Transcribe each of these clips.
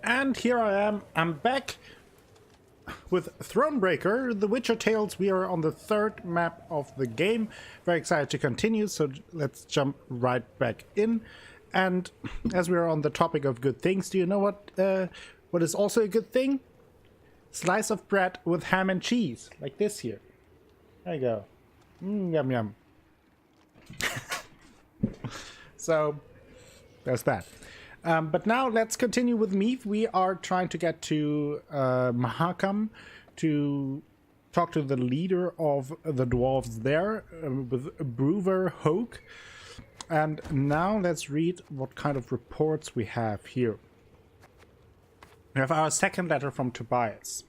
And here I am. I'm back with Thronebreaker, The Witcher Tales. We are on the third map of the game. Very excited to continue, so let's jump right back in. And as we are on the topic of good things, do you know what is also a good thing? Slice of bread with ham and cheese, like this here. There you go. Yum yum. So there's that. But now let's continue with Meve. We are trying to get to Mahakam to talk to the leader of the dwarves there with Brewer Hoke. And now let's read what kind of reports we have here. We have our second letter from Tobias.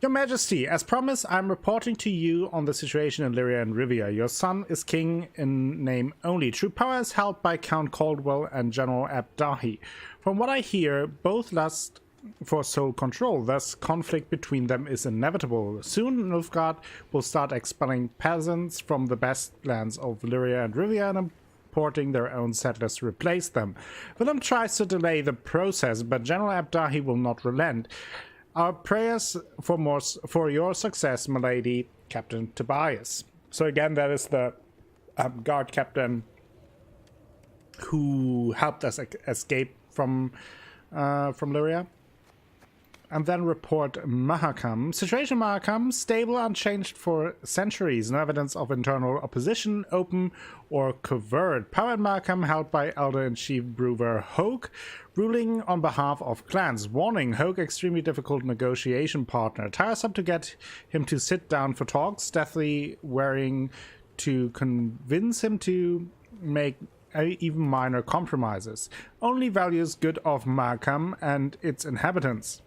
Your Majesty, as promised, I'm reporting to you on the situation in Lyria and Rivia. Your son is king in name only. True power is held by Count Caldwell and General Abdahi. From what I hear, both lust for sole control, thus conflict between them is inevitable. Soon Nilfgaard will start expelling peasants from the best lands of Lyria and Rivia and importing their own settlers to replace them. Willem tries to delay the process, but General Abdahi will not relent. Our prayers for your success, my lady, Captain Tobias. So again, that is the guard captain who helped us escape from Lyria. And then report Mahakam. Situation Mahakam, stable, unchanged for centuries. No evidence of internal opposition, open or covert. Power in Mahakam held by Elder-in-Chief Brewer Hoke, ruling on behalf of clans. Warning, Hoke extremely difficult negotiation partner. Tiresome to get him to sit down for talks, deathly wearing to convince him to make even minor compromises. Only values good of Mahakam and its inhabitants.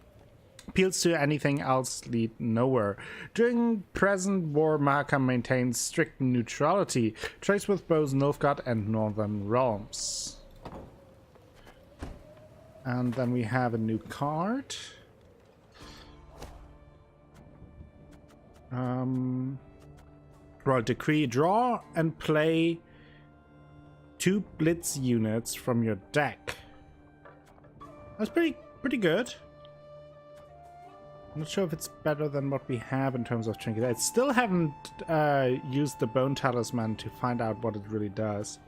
Appeals to anything else lead nowhere. During present war, Mahakam maintains strict neutrality, trades with both Nilfgaard and Northern realms. And then we have a new card. Royal Decree, draw and play 2 Blitz units from your deck. That's pretty good. I'm not sure if it's better than what we have in terms of trinket. I still haven't used the Bone Talisman to find out what it really does.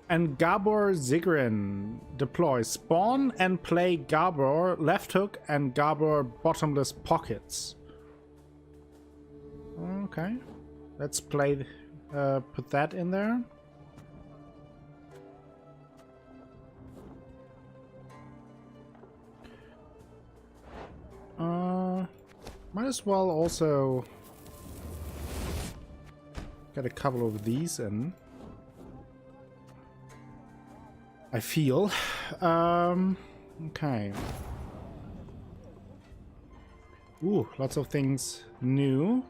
And Gabor Zigrin deploy. Spawn and play Gabor left hook and Gabor bottomless pockets. Okay. Let's play, put that in there. Might as well also get a couple of these in. I feel. Okay. Ooh, lots of things new.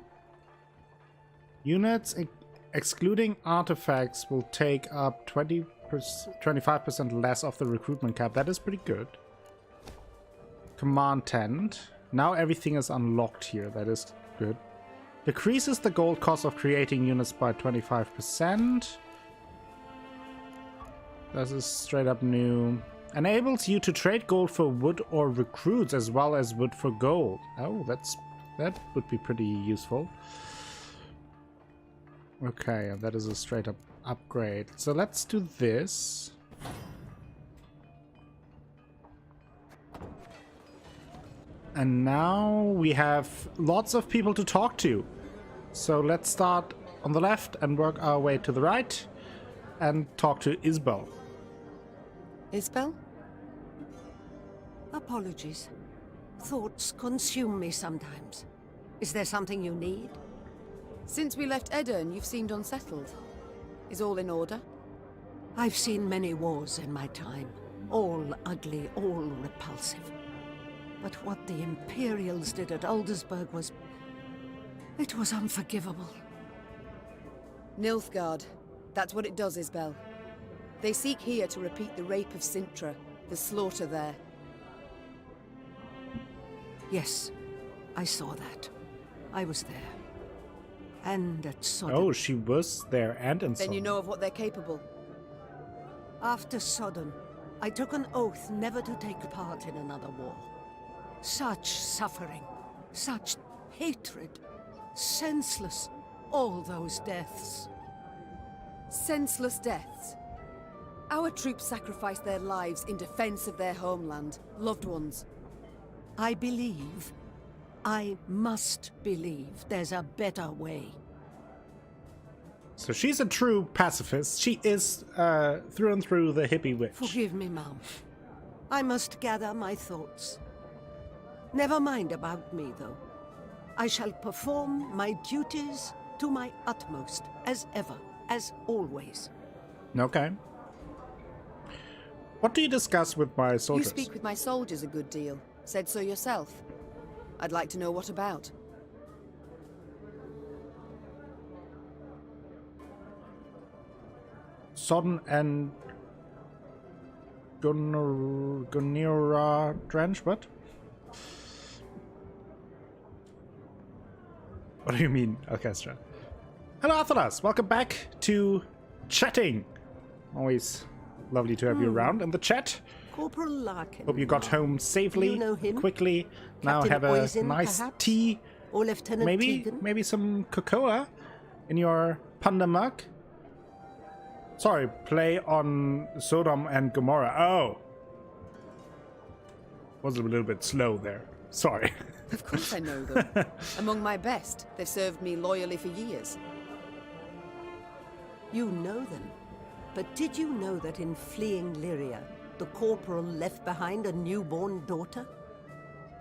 Units excluding artifacts will take up 25% less of the recruitment cap. That is pretty good. Command tent. Now everything is unlocked here. That is good. Decreases the gold cost of creating units by 25%. This is straight up new. Enables you to trade gold for wood or recruits as well as wood for gold. Oh, that would be pretty useful. Okay, and that is a straight up upgrade. So let's do this. And now we have lots of people to talk to. So let's start on the left and work our way to the right and talk to Isbel. Isbel? Apologies. Thoughts consume me sometimes. Is there something you need? Since we left Edirne, you've seemed unsettled. Is all in order? I've seen many wars in my time. All ugly, all repulsive. But what the Imperials did at Aldersburg was... it was unforgivable. Nilfgaard. That's what it does, Isbel. They seek here to repeat the rape of Sintra, the slaughter there. Yes, I saw that. I was there. And at Sodom. Oh, she was there and in Sodom. Then you know of what they're capable. After Sodom, I took an oath never to take part in another war. Such suffering, such hatred, senseless, all those deaths. Senseless deaths. Our troops sacrificed their lives in defense of their homeland, loved ones. I believe, I must believe there's a better way. So she's a true pacifist. She is through and through the hippie witch. Forgive me, Mom. I must gather my thoughts. Never mind about me, though. I shall perform my duties to my utmost, as ever, as always. Okay. What do you discuss with my soldiers? You speak with my soldiers a good deal. Said so yourself. I'd like to know what about. Sodden and Gunira Drench, what? What do you mean, orchestra? Hello, Athalas. Welcome back to chatting. Always lovely to have you around in the chat. Corporal Larkin. Hope you got home safely, You know him? quickly. Now Captain have a Oisin, nice perhaps? tea. Or Lieutenant Tegan? Maybe some cocoa in your panda mug. Sorry, play on Sodom and Gomorrah. Oh. Was a little bit slow there. Sorry. Of course I know them. Among my best. They've served me loyally for years. You know them. But did you know that in fleeing Lyria, the corporal left behind a newborn daughter?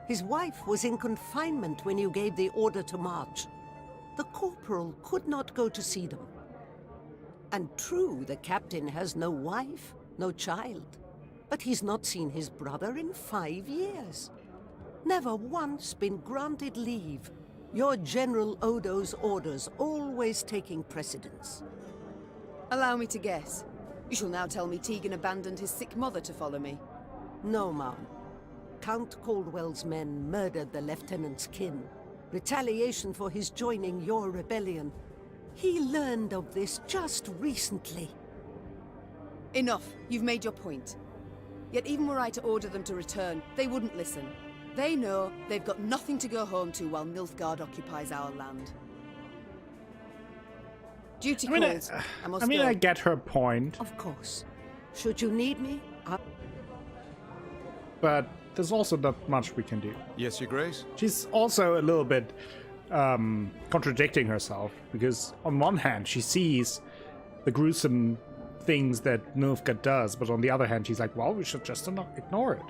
His wife was in confinement when you gave the order to march. The corporal could not go to see them. And true, the captain has no wife, no child. But he's not seen his brother in 5 years. Never once been granted leave. Your General Odo's orders always taking precedence. Allow me to guess. You shall now tell me Tegan abandoned his sick mother to follow me. No, ma'am. Count Caldwell's men murdered the lieutenant's kin. Retaliation for his joining your rebellion. He learned of this just recently. Enough. You've made your point. Yet even were I to order them to return, they wouldn't listen. They know they've got nothing to go home to while Nilfgaard occupies our land. Duty calls. I must go. I get her point. Of course. Should you need me, But there's also not much we can do. Yes, Your Grace? She's also a little bit contradicting herself, because on one hand she sees the gruesome things that Nilfgaard does, but on the other hand she's like, well, we should just ignore it.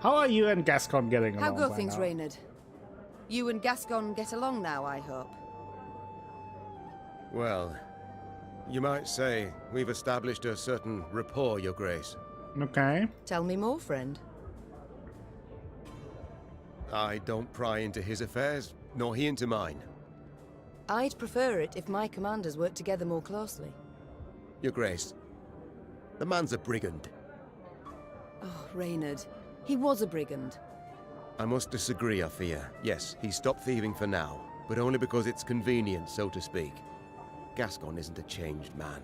How are you and Gascon getting along? How go right things, now? Reynard? You and Gascon get along now, I hope. Well, you might say we've established a certain rapport, Your Grace. Okay. Tell me more, friend. I don't pry into his affairs, nor he into mine. I'd prefer it if my commanders worked together more closely. Your Grace, the man's a brigand. Oh, Reynard. He was a brigand. I must disagree, I fear. Yes, he stopped thieving for now, but only because it's convenient, so to speak. Gascon isn't a changed man.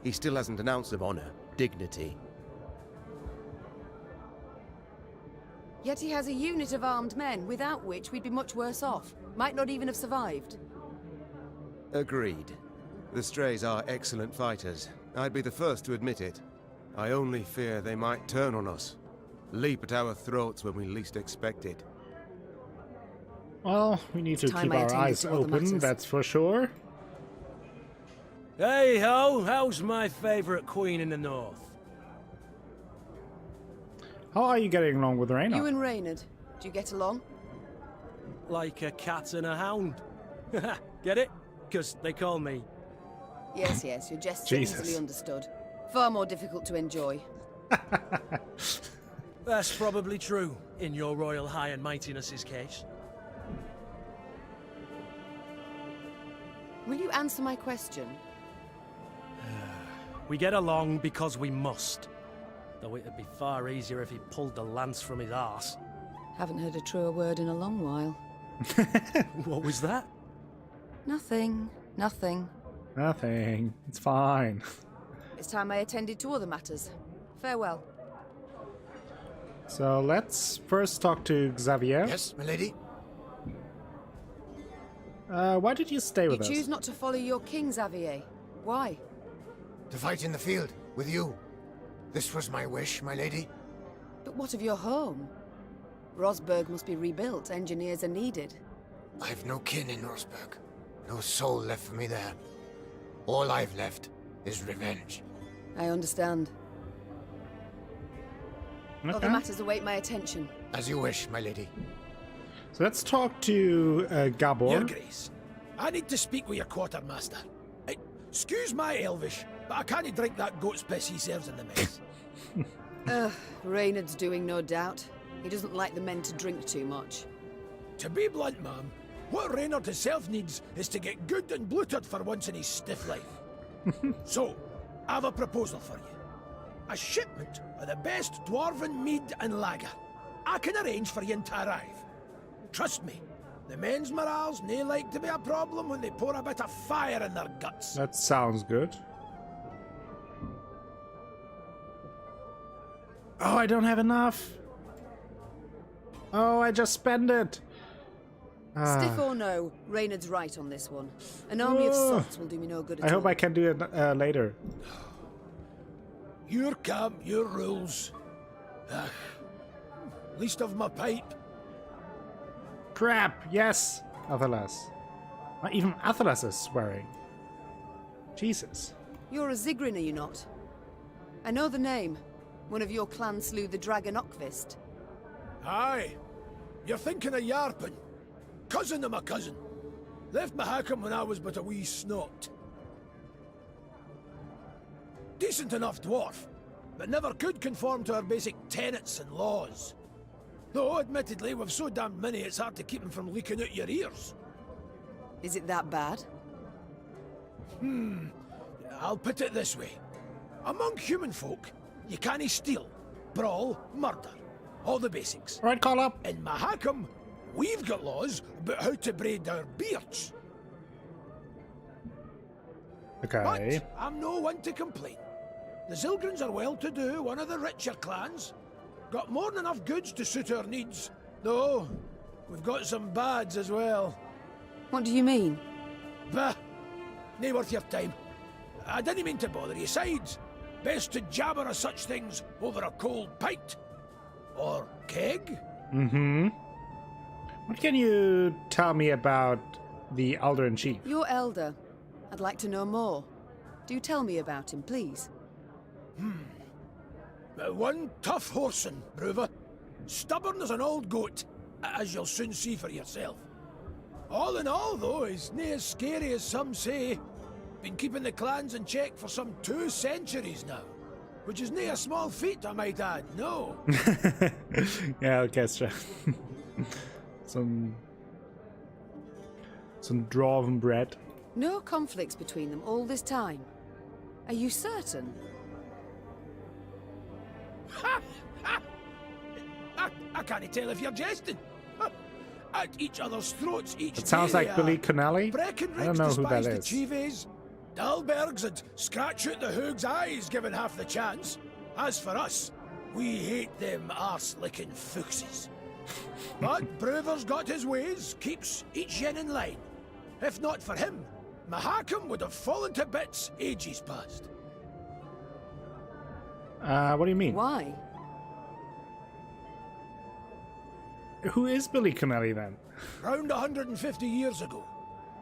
He still hasn't an ounce of honor, dignity. Yet he has a unit of armed men, without which we'd be much worse off. Might not even have survived. Agreed. The Strays are excellent fighters. I'd be the first to admit it. I only fear they might turn on us. Leap at our throats when we least expect it. Well, we need to time keep I our attended eyes to other open, matters. that's for sure. Hey ho, how's my favourite queen in the north? How are you getting along with Reyna? You and Reynard, do you get along? Like a cat and a hound. Get it? 'Cause they call me. Yes, yes, your jests are Jesus. easily understood. Far more difficult to enjoy. That's probably true, in your royal high and mightiness's case. Will you answer my question? We get along because we must. Though it'd be far easier if he pulled the lance from his arse. Haven't heard a truer word in a long while. What was that? Nothing. Nothing. Nothing. It's fine. It's time I attended to other matters. Farewell. So let's first talk to Xavier. Yes, milady? Why did you stay with You us? choose not to follow your king, Xavier. Why? To fight in the field, with you. This was my wish, my lady. But what of your home? Rosberg must be rebuilt. Engineers are needed. I've no kin in Rosberg. No soul left for me there. All I've left is revenge. I understand. Other Okay. matters await my attention. As you wish, my lady. So let's talk to Gabor. Your Grace, I need to speak with your quartermaster. Excuse my Elvish, but I can't drink that goat's piss he serves in the mess. Reynard's doing, no doubt. He doesn't like the men to drink too much. To be blunt, ma'am, what Reynard himself needs is to get good and bloated for once in his stiff life. So, I have a proposal for you. A shipment of the best dwarven mead and lager. I can arrange for you to arrive. Trust me, the men's morale's nae like to be a problem when they pour a bit of fire in their guts. That sounds good. Oh, I don't have enough. Oh, I just spent it. Stiff or no, Reynard's right on this one. An army of sots will do me no good at I all. hope I can do it later. Your camp, your rules. Least of my pipe. Crap! Yes, Athelas. Even Athelas is swearing. Jesus. You're a Zigrin, are you not? I know the name. One of your clan slew the dragon Okvist. Aye. You're thinking of Yarpen. Cousin of my cousin. Left Mahakam when I was but a wee snot. Decent enough dwarf, but never could conform to our basic tenets and laws. Though, admittedly, we've so damned many it's hard to keep them from leaking out your ears. Is it that bad? I'll put it this way. Among human folk, you can't steal, brawl, murder. All the basics. Right, call up. In Mahakam, we've got laws about how to braid our beards. Okay. But I'm no one to complain. The Zilgrins are well-to-do, one of the richer clans. Got more than enough goods to suit our needs. Though, we've got some bads as well. What do you mean? Bah! Nae worth your time. I didn't mean to bother you. Sides, best to jabber of such things over a cold pint. Or keg? Mm-hmm. What can you tell me about the Elder-in-Chief? Your elder. I'd like to know more. Do tell me about him, please. One tough horseman, Bruva. Stubborn as an old goat, as you'll soon see for yourself. All in all, though, he's nae as scary as some say. Been keeping the clans in check for some 2 centuries now. Which is nae a small feat, I might add, no. Yeah, orchestra. some dwarven bread. No conflicts between them all this time. Are you certain? I can't tell if you're jesting. At each other's throats each It sounds day like they Billy are. Connelly. Breckenridge I don't know who that despise the is. Chives. Dalbergs would scratch out the Hoog's eyes given half the chance. As for us, we hate them arse-licking fuchses. But Bruver's got his ways, keeps each yen in line. If not for him, Mahakam would have fallen to bits ages past. What do you mean? Why? Who is Billy Connelly then? Round 150 years ago,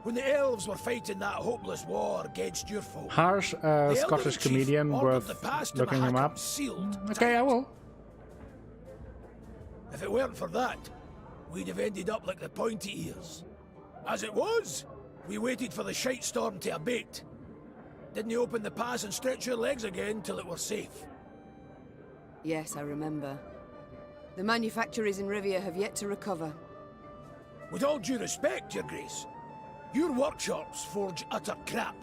when the elves were fighting that hopeless war against your folk. Harsh The Scottish Elder-in-Chief comedian ordered worth the pass to looking him Mahakam up. Sealed Okay, I will. If it weren't for that, we'd have ended up like the pointy ears. As it was, we waited for the shite storm to abate. Didn't open the pass and stretch your legs again till it were safe. Yes, I remember. The manufacturers in Rivia have yet to recover. With all due respect, Your Grace, your workshops forge utter crap.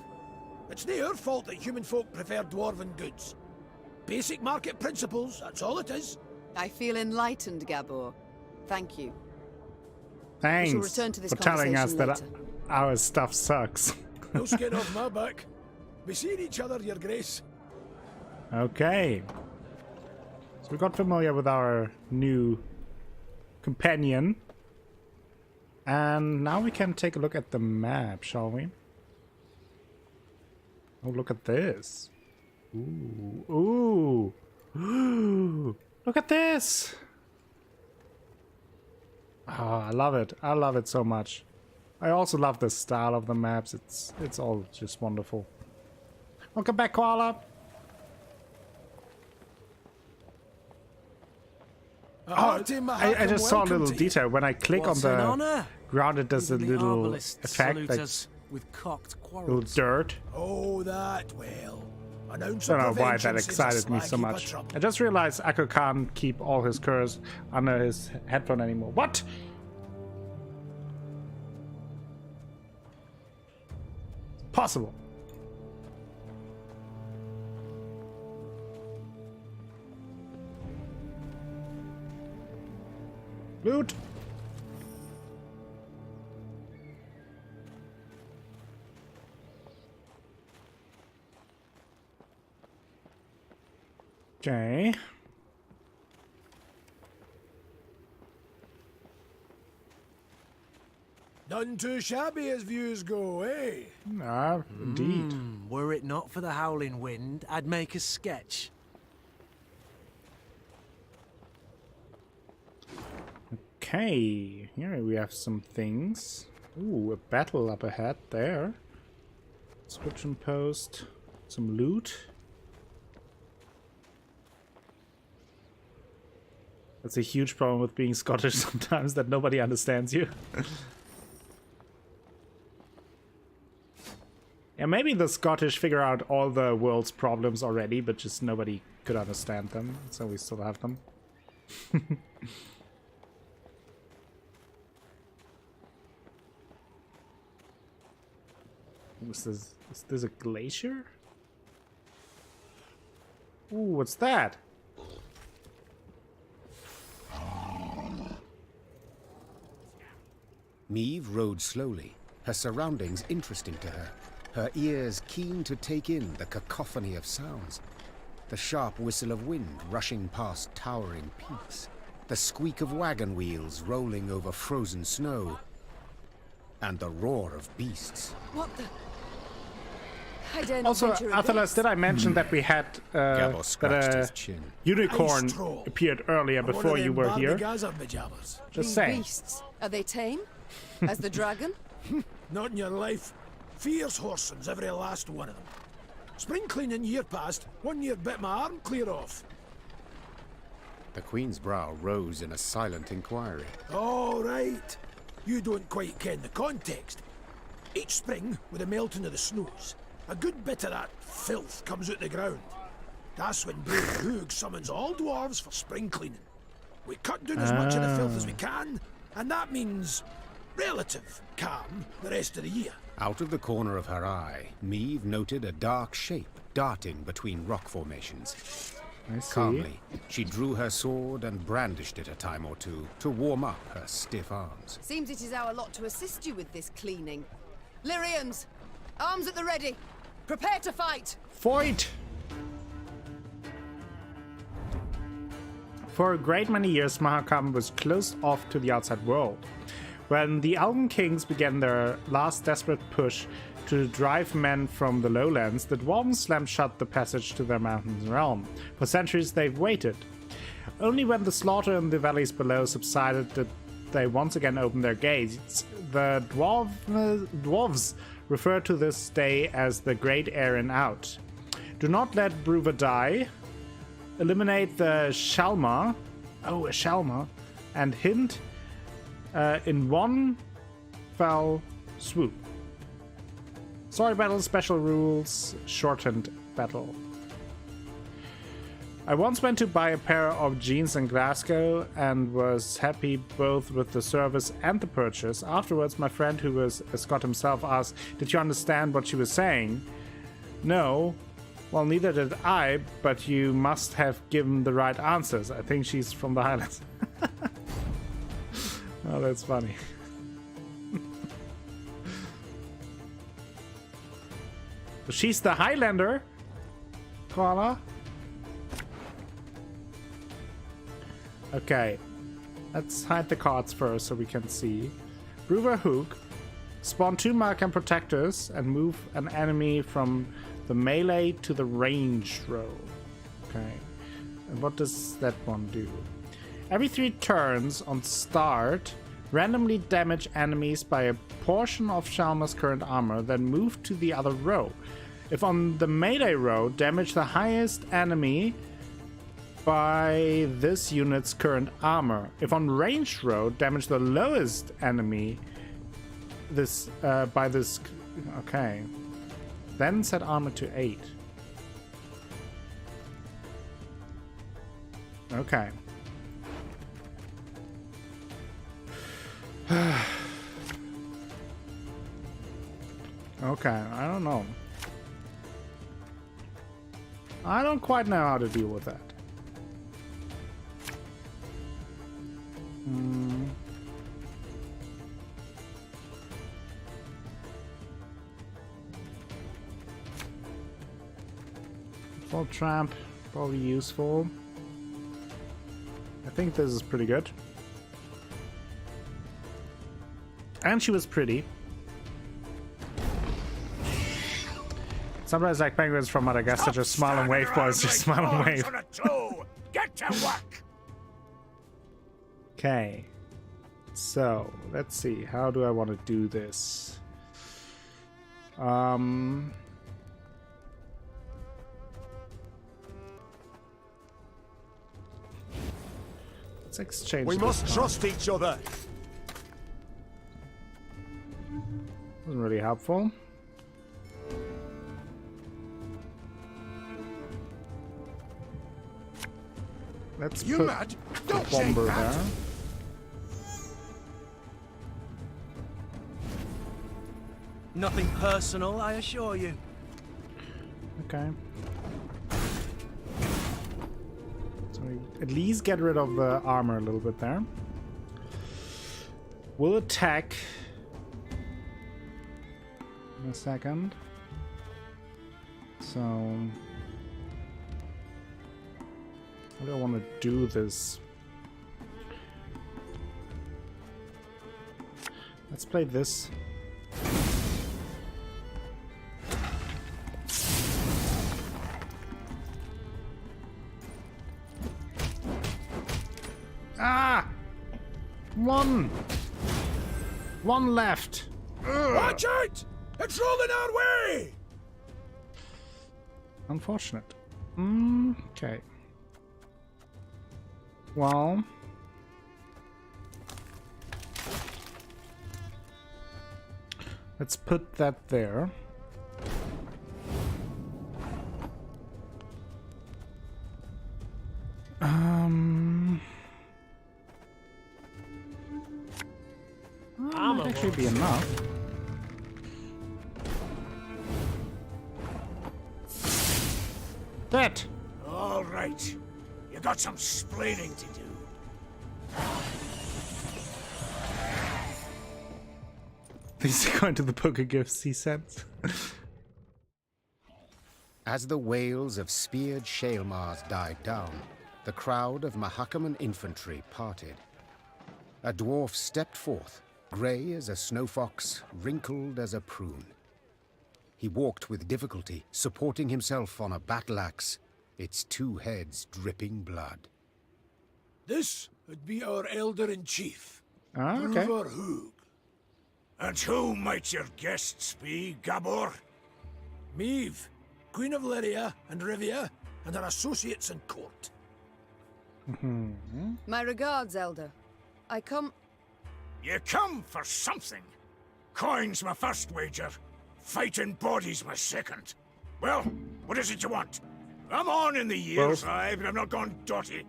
It's nae our fault that human folk prefer dwarven goods. Basic market principles, that's all it is. I feel enlightened, Gabor. Thank you. Thanks return to this for telling us conversation that later. our stuff sucks. No skin off my back. We seen each other, Your Grace. Okay. So we got familiar with our new companion. And now we can take a look at the map, shall we? Oh, look at this. Ooh. Ooh. Look at this. Oh, I love it. I love it so much. I also love the style of the maps. It's all just wonderful. Welcome back, Koala. I just saw a little detail. When I click on the ground, it does a little effect, like with cocked little dirt. Oh, that well. I don't know why that excited me so much. I just realized Akko can't keep all his curs under his headphone anymore. What? Possible. Loot. Okay. None too shabby as views go, eh? Ah, indeed. Were it not for the howling wind, I'd make a sketch. Okay, here we have some things. Ooh, a battle up ahead there. Description post, some loot. That's a huge problem with being Scottish sometimes, that nobody understands you. Yeah, maybe the Scottish figure out all the world's problems already, but just nobody could understand them, so we still have them. Is this a glacier? Ooh, what's that? Meve rode slowly, her surroundings interesting to her, her ears keen to take in the cacophony of sounds. The sharp whistle of wind rushing past towering peaks, the squeak of wagon wheels rolling over frozen snow, and the roar of beasts. What the? I dare not Also, venture a Athalas, guess. did I mention that we had Gabor scratched that his chin. unicorn Ice troll. appeared earlier One of before you them were here? Barnagaza pajamas. Just These saying. beasts, are they tame? As the dragon? Not in your life. Fierce horsens, every last one of them. Spring cleaning year past, 1 year bit my arm clear off. The Queen's brow rose in a silent inquiry. All right. You don't quite ken the context. Each spring, with the melting of the snows, a good bit of that filth comes out the ground. That's when Brave Hoog summons all dwarves for spring cleaning. We cut down as much of the filth as we can, and that means relative calm the rest of the year. Out of the corner of her eye, Meve noted a dark shape darting between rock formations. I see. Calmly, she drew her sword and brandished it a time or two to warm up her stiff arms. Seems it is our lot to assist you with this cleaning. Lyrians, arms at the ready. Prepare to fight. Fight! For a great many years, Mahakam was closed off to the outside world. When the Elven Kings began their last desperate push to drive men from the lowlands, the Dwarven slammed shut the passage to their mountain realm. For centuries they've waited. Only when the slaughter in the valleys below subsided did they once again open their gates. The dwarves refer to this day as the Great Aryan Out. Do not let Bruva die. Eliminate the Shalma. Oh, a Shalma. And hint in one fell swoop. Story battle, special rules, shortened battle. I once went to buy a pair of jeans in Glasgow and was happy both with the service and the purchase. Afterwards, my friend, who was a Scot himself, asked, "Did you understand what she was saying?" "No." "Well, neither did I, but you must have given the right answers. I think she's from the Highlands." Oh, that's funny. She's the Highlander, Koala. Okay. Let's hide the cards first so we can see. Brewer Hook. Spawn 2 Mahakam protectors and move an enemy from the melee to the ranged row. Okay. And what does that one do? Every 3 turns on start, randomly damage enemies by a portion of Shalma's current armor, then move to the other row. If on the melee row, damage the highest enemy by this unit's current armor. If on ranged row, damage the lowest enemy by this. Okay. Then set armor to 8. Okay. Okay, I don't know. I don't quite know how to deal with that. Full tramp, probably useful. I think this is pretty good. And she was pretty. Sometimes like penguins from Madagascar just smile and wave, boys. Just smile and wave. Get to work! Okay. So, let's see. How do I want to do this? Let's exchange. We must trust each other. Wasn't really helpful. Let's You put mad? the Don't say bomber that. there. Nothing personal, I assure you. Okay. So we at least get rid of the armor a little bit there. We'll attack in a second. So how do I want to do this? Let's play this. Ah! One left. Ugh. Watch out! It's rolling our way! Unfortunate. Okay. Well. Let's put that there. That might actually be enough. That! All right. You got some splaining to do. These are going to the poker gifts, he said. As the wails of speared Shaelmars died down, the crowd of Mahakam infantry parted. A dwarf stepped forth, grey as a snowfox, wrinkled as a prune. He walked with difficulty, supporting himself on a battle-axe, its 2 heads dripping blood. This would be our elder-in-chief, Okay. Brewer Hoog. And who might your guests be, Gabor? Meve, Queen of Lyria and Rivia, and her associates in court. My regards, Elder. I come... You come for something. Coin's my first wager. Fighting bodies my second. Well, what is it you want? I'm on in the years, aye, but I'm not gone dotty.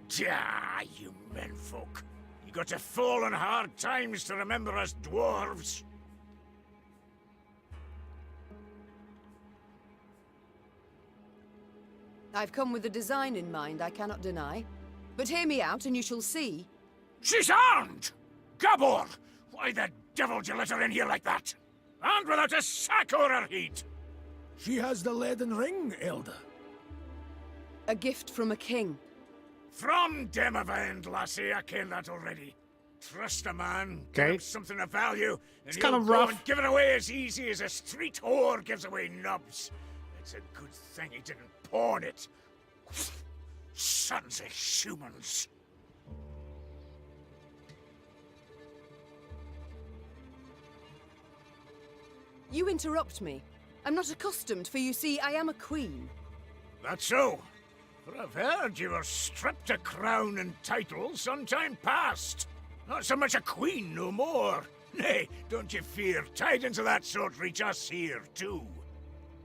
Tja, you menfolk. You got to fall on hard times to remember us dwarves. I've come with a design in mind, I cannot deny. But hear me out and you shall see. She's armed! Gabor! Why the devil did you let her in here like that? And without a sack or her heat! She has the leaden ring, Elder. A gift from a king. From Demavend, lassie, I ken that already. Trust a man, Okay. give him something of value, and kind he'll of go rough. and give it away as easy as a street whore gives away nubs. It's a good thing he didn't pawn it. Sons of humans. You interrupt me. I'm not accustomed, for you see, I am a queen. That's so. For I've heard you were stripped of crown and title some time past. Not so much a queen no more. Nay, don't you fear, tidings of that sort reach us here too.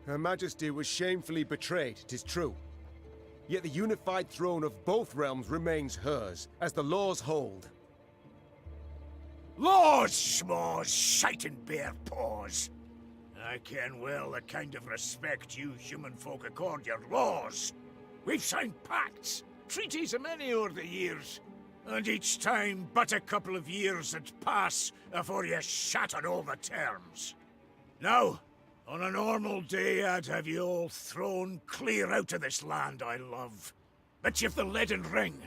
Her Majesty was shamefully betrayed, 'tis true. Yet the unified throne of both realms remains hers, as the laws hold. Laws, schmaws, shite and bare paws. I ken well the kind of respect you human folk accord your laws. We've signed pacts, treaties a many o'er the years, and each time but a couple of years had pass afore you shattered all the terms. Now, on a normal day, I'd have you all thrown clear out of this land I love. But you've the leaden ring,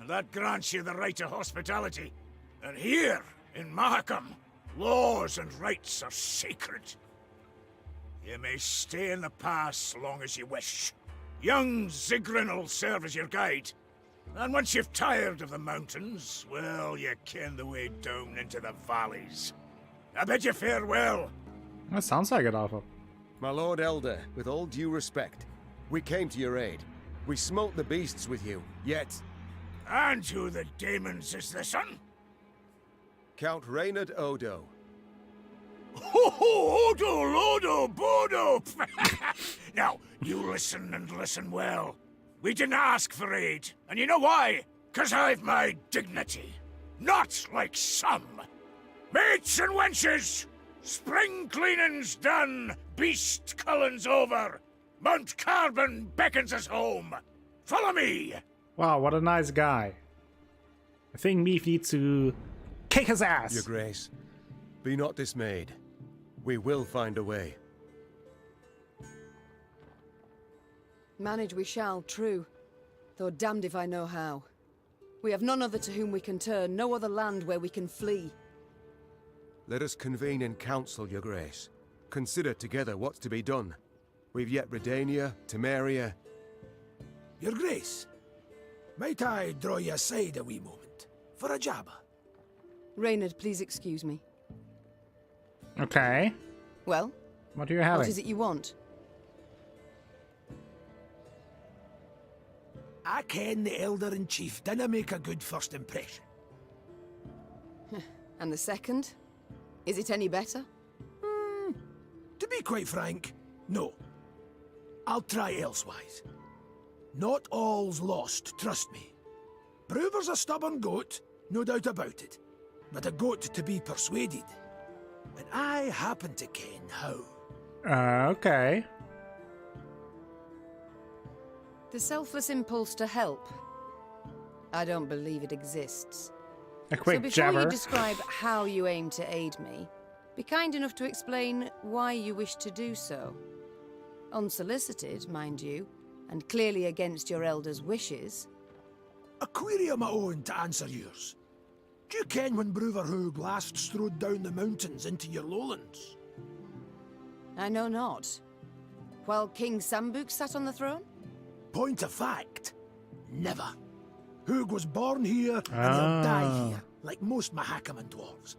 and that grants you the right to hospitality. And here, in Mahakam, laws and rights are sacred. You may stay in the pass long as you wish. Young Zigrin'll serve as your guide. And once you've tired of the mountains, well, you ken the way down into the valleys. I bid you farewell. That sounds like it, Alpha. My Lord Elder, with all due respect, we came to your aid. We smote the beasts with you, yet... And who the demons is this one? Count Reynard Odo. Ho ho, Odo, Lodo, Bodo! Now, you listen and listen well. We didn't ask for aid, and you know why? 'Cause I've my dignity. Not like some. Mates and wenches! Spring cleaning's done, beast culling's over. Mount Carbon beckons us home. Follow me! Wow, what a nice guy. I think Meve needs to kick his ass. Your Grace, be not dismayed. We will find a way. Manage we shall, true. Though damned if I know how. We have none other to whom we can turn, no other land where we can flee. Let us convene in council, Your Grace. Consider together what's to be done. We've yet Redania, Temeria... Your Grace, might I draw you aside a wee moment? For a jabber? Reynard, please excuse me. Okay. Well, What are you having? what is it you want? I ken the Elder-in-Chief didn't make a good first impression. And the second? Is it any better? To be quite frank, no. I'll try elsewise. Not all's lost, trust me. Brewer's a stubborn goat, no doubt about it. But a goat to be persuaded. And I happen to ken how. Okay. The selfless impulse to help? I don't believe it exists. A quick so before jabber. you describe how you aim to aid me, be kind enough to explain why you wish to do so. Unsolicited, mind you, and clearly against your elder's wishes. A query of my own to answer yours. Do you ken when Brewer Hoog last strode down the mountains into your lowlands? I know not. While King Sambuk sat on the throne? Point of fact, never. Hoog was born here and he'll die here, like most Mahakam dwarves.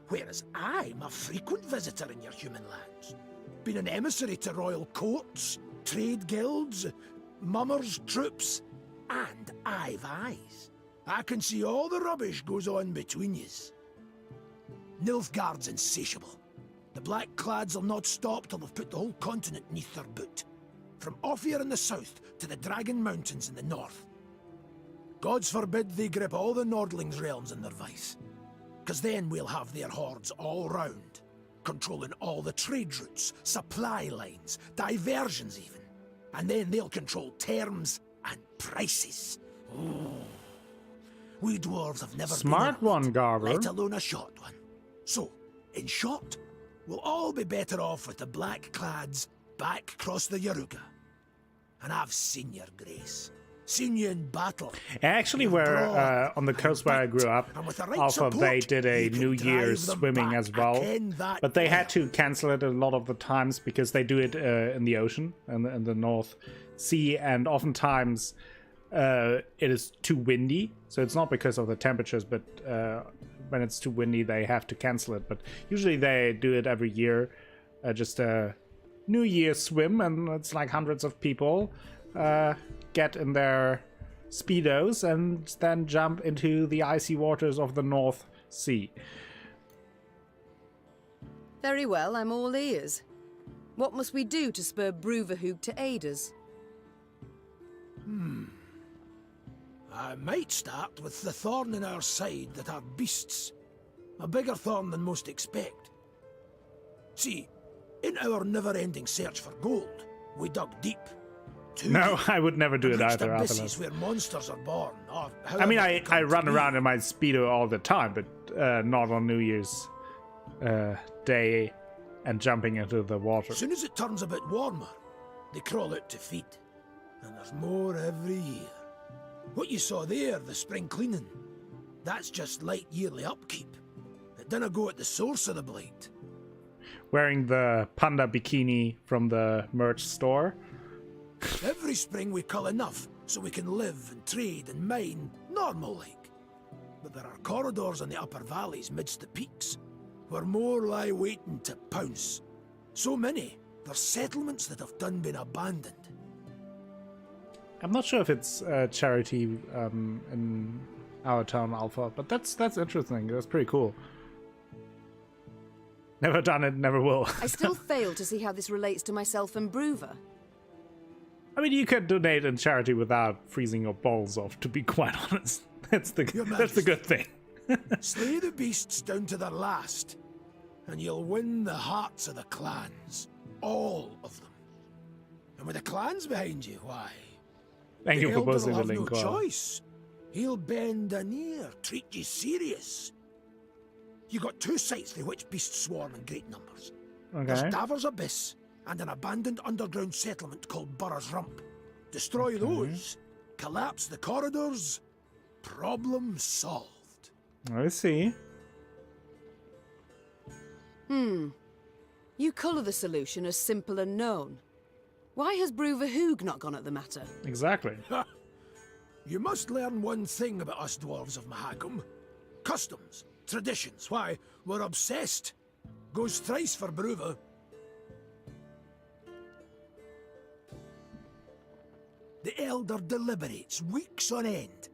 Whereas I'm a frequent visitor in your human lands. Been an emissary to royal courts, trade guilds, mummers, troops, and I've eyes. I can see all the rubbish goes on between yous. Nilfgaard's insatiable. The Black-Clads will not stop till they've put the whole continent neath their boot. From Ophir in the south to the Dragon Mountains in the north. Gods forbid they grip all the Nordlings' realms in their vice. 'Cause then we'll have their hordes all round, controlling all the trade routes, supply lines, diversions even. And then they'll control terms and prices. Ooh. We dwarves have never Smart been one, Garber. let alone a short one. So, in short, we'll all be better off with the Black-Clads back across the Yaruga. And I've seen your grace. Seen you in battle. Actually, where on the coast where I grew up, And with the right also they support, did a you can New drive Year's them swimming back. as I well, ken that but they had well. to cancel it a lot of the times because they do it in the ocean and in the North Sea, and oftentimes it is too windy. So it's not because of the temperatures, but when it's too windy, they have to cancel it. But usually they do it every year, just a New Year's swim, and it's like hundreds of people get in their speedos and then jump into the icy waters of the North Sea. Very well, I'm all ears. What must we do to spur Bruverhoog to aid us? I might start with the thorn in our side that are beasts. A bigger thorn than most expect. See, in our never-ending search for gold, we dug deep. No, I would never do it reached either. abysses where monsters are born. Or I mean, however they come I to run be. around in my Speedo all the time, but not on New Year's Day and jumping into the water. As soon as it turns a bit warmer, they crawl out to feed. And there's more every year. What you saw there, the spring cleaning, that's just light yearly upkeep. It didn't go at the source of the blight. Wearing the panda bikini from the merch store. Every spring we cull enough so we can live and trade and mine normal-like. But there are corridors in the upper valleys midst the peaks, where more lie waiting to pounce. So many, there's settlements that have done been abandoned. I'm not sure if it's charity in our town, Alpha, but that's interesting. That's pretty cool. Never done it, never will. I still fail to see how this relates to myself and Bruver. I mean, you can donate in charity without freezing your balls off, to be quite honest. That's the good thing. Slay the beasts down to their last, and you'll win the hearts of the clans. All of them. And with the clans behind you, why? Thank you for Elder will posting the have link. no choice. He'll bend an ear, treat you serious. You got two sites through which beasts swarm in great numbers. There's Okay. Davor's Abyss and an abandoned underground settlement called Burr's Rump. Destroy those, collapse the corridors, problem solved. I see. You colour the solution as simple and known. Why has Bruverhoog not gone at the matter? Exactly. You must learn one thing about us dwarves of Mahakam. Customs, traditions, why, we're obsessed. Goes thrice for Bruver. The Elder deliberates weeks on end.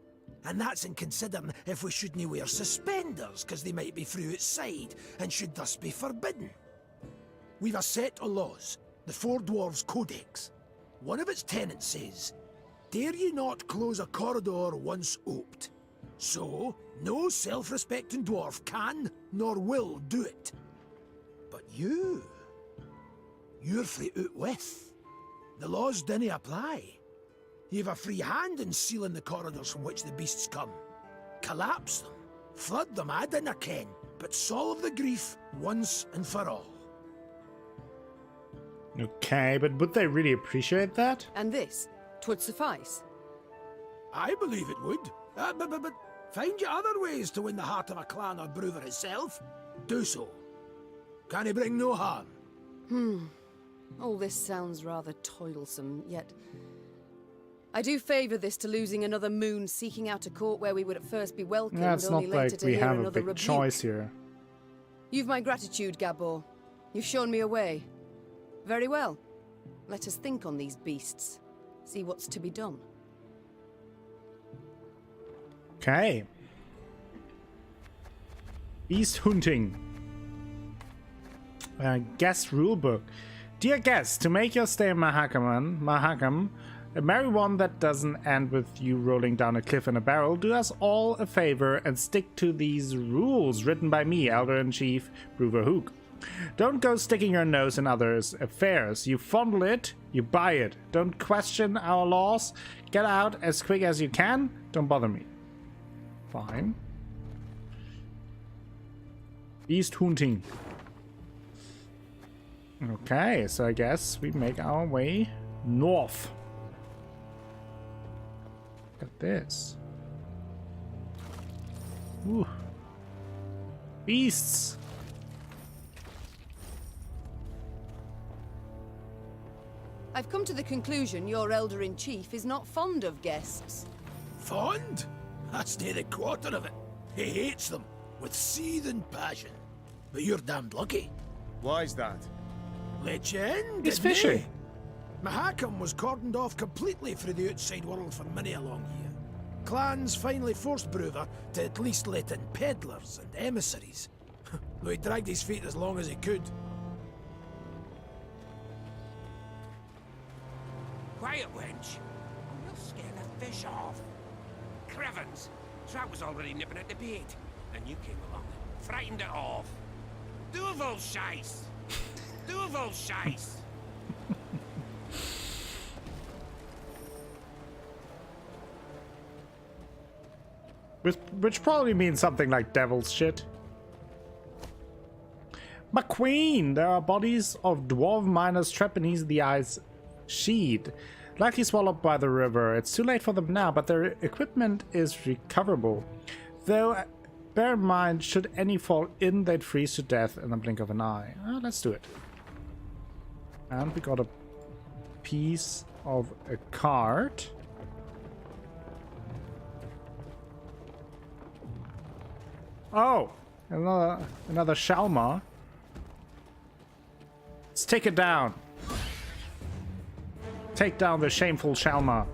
And that's in considering if we shouldn't wear suspenders, because they might be through outside, and should thus be forbidden. We've a set of laws, the Four Dwarves Codex. One of its tenets says, dare ye not close a corridor once oped. So, no self-respecting dwarf can nor will do it. But you're free out with. The laws dinna apply. You've a free hand in sealing the corridors from which the beasts come. Collapse them, flood them, I dinna ken, but solve the grief once and for all. Okay, but would they really appreciate that? And this, 'twould suffice. I believe it would. But find you other ways to win the heart of a clan or Bruver himself. Do so. Can he bring no harm? All this sounds rather toilsome, yet I do favour this to losing another moon seeking out a court where we would at first be welcomed, Yeah, it's only not later like to we hear have a another big rebuke. choice here. You've my gratitude, Gabor. You've shown me a way. Very well. Let us think on these beasts. See what's to be done. Okay. Beast hunting. Guest rulebook. Dear guest, to make your stay in Mahakam, marry one that doesn't end with you rolling down a cliff in a barrel, do us all a favor and stick to these rules written by me, Elder-in-Chief Bruverhoog. Don't go sticking your nose in others' affairs. You fondle it, you buy it. Don't question our laws. Get out as quick as you can. Don't bother me. Fine. Beast hunting. Okay, so I guess we make our way north. at this. Ooh. Beasts! I've come to the conclusion your Elder-in-Chief is not fond of guests. Fond? That's near the quarter of it. He hates them, with seething passion. But you're damned lucky. Why's that? Let you in, He's didn't fishing. he? Mahakam was cordoned off completely from the outside world for many a long year. Clans finally forced Bruver to at least let in peddlers and emissaries. Though he dragged his feet as long as he could. Quiet, wench. You'll scare the fish off. Crevens, Trout was already nipping at the bait, and you came along and frightened it off. Duvel Scheiss! Duvel Scheiss! Which probably means something like devil's shit. McQueen! There are bodies of dwarf miners trapped beneath the ice sheet, likely swallowed by the river. It's too late for them now, but their equipment is recoverable. Though, bear in mind, should any fall in, they'd freeze to death in the blink of an eye. Let's do it. And we got a piece of a card. Oh, another Shalma. Let's take it down. Take down the shameful Shalma.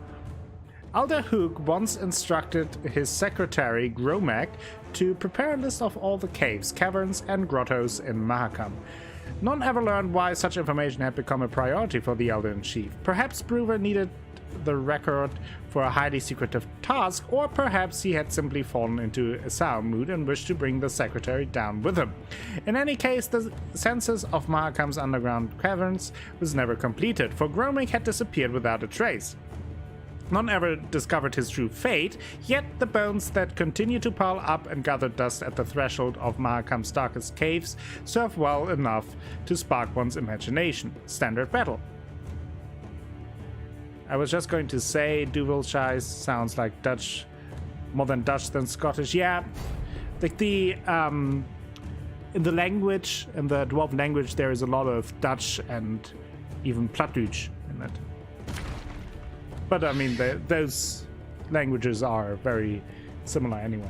Alderhook once instructed his secretary, Gromek, to prepare a list of all the caves, caverns, and grottos in Mahakam. None ever learned why such information had become a priority for the Elder-in-Chief. Perhaps Bruver needed the record for a highly secretive task, or perhaps he had simply fallen into a sour mood and wished to bring the secretary down with him. In any case, the census of Mahakam's underground caverns was never completed, for Gromek had disappeared without a trace. None ever discovered his true fate, yet the bones that continue to pile up and gather dust at the threshold of Mahakam's darkest caves serve well enough to spark one's imagination. Standard battle. I was just going to say Duvel Scheiss sounds like Dutch, more than Dutch than Scottish. Yeah, like in the language, in the dwarf language, there is a lot of Dutch and even Plattdeutsch in it. But I mean, those languages are very similar anyway.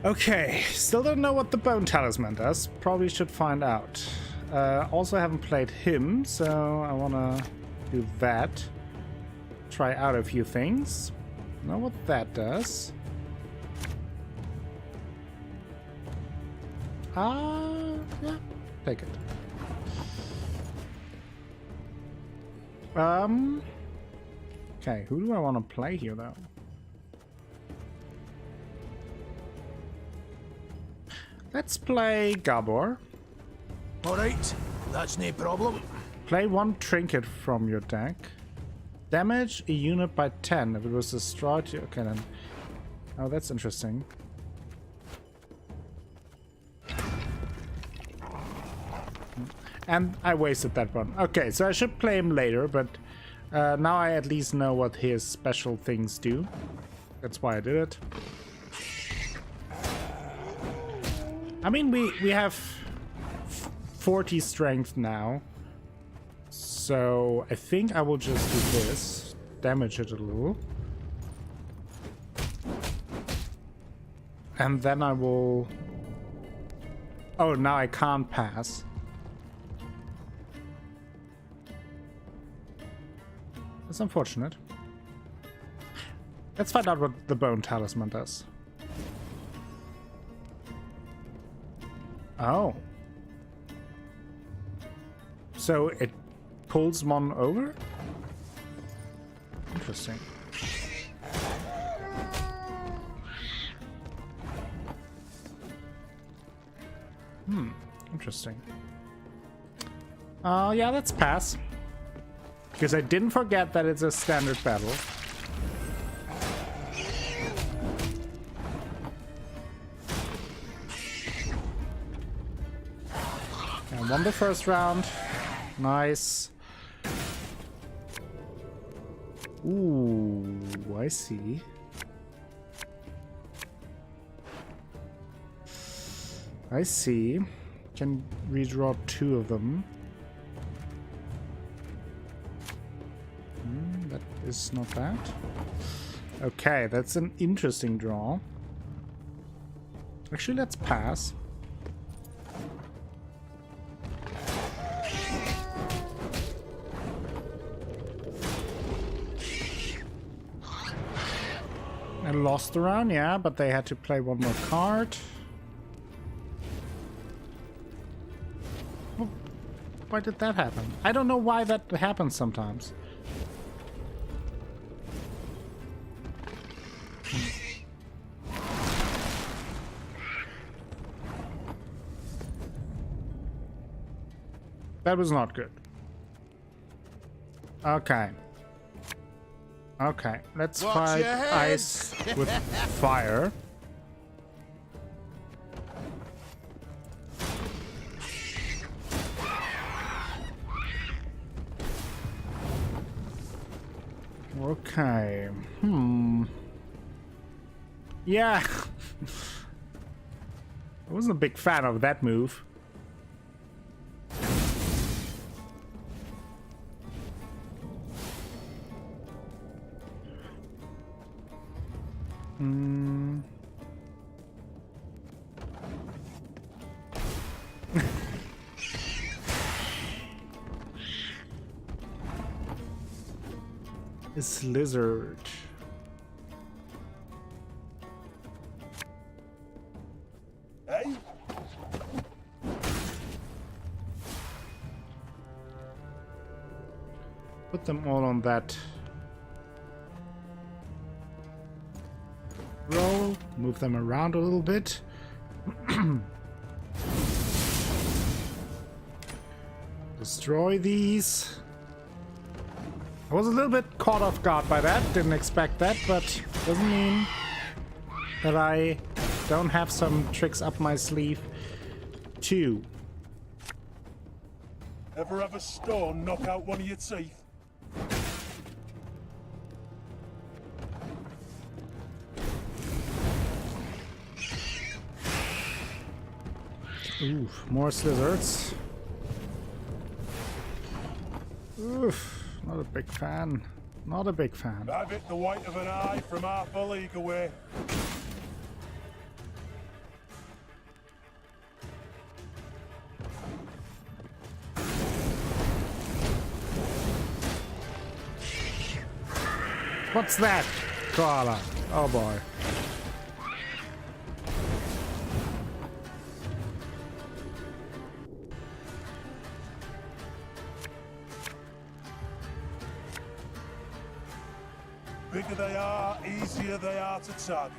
Okay, still don't know what the Bone Talisman does. Probably should find out. Also haven't played him, so I want to do that. Try out a few things. Know what that does. Yeah, take it. Okay, who do I want to play here, though? Let's play Gabor. Alright, that's no problem. Play one trinket from your deck. Damage a unit by 10 if it was destroyed. Okay, then. Oh, that's interesting. And I wasted that one. Okay, so I should play him later, but now I at least know what his special things do. That's why I did it. I mean, we have 40 strength now. So I think I will just do this. Damage it a little. And then I will... Oh, now I can't pass. That's unfortunate. Let's find out what the Bone Talisman does. Oh. So it pulls one over? Interesting. Interesting. Yeah, let's pass. Because I didn't forget that it's a standard battle. And won the first round. Nice. Ooh, I see. I see. Can redraw 2 of them. That is not bad. Okay, that's an interesting draw. Actually, let's pass. I lost the round, yeah, but they had to play one more card. Well, why did that happen? I don't know why that happens sometimes. That was not good. Okay. Okay, let's fight ice with fire. Okay. Yeah. I wasn't a big fan of that move. This lizard. Hey? Put them all on that roll. Move them around a little bit. Destroy these. I was a little bit caught off guard by that. Didn't expect that, but doesn't mean that I don't have some tricks up my sleeve too. Ever have a stone knock out one of your teeth? Oof, more slizzards. Oof. Not a big fan. Not a big fan. I've hit the white of an eye from half a league away. What's that, koala? Oh boy. Bigger they are, easier they are to target.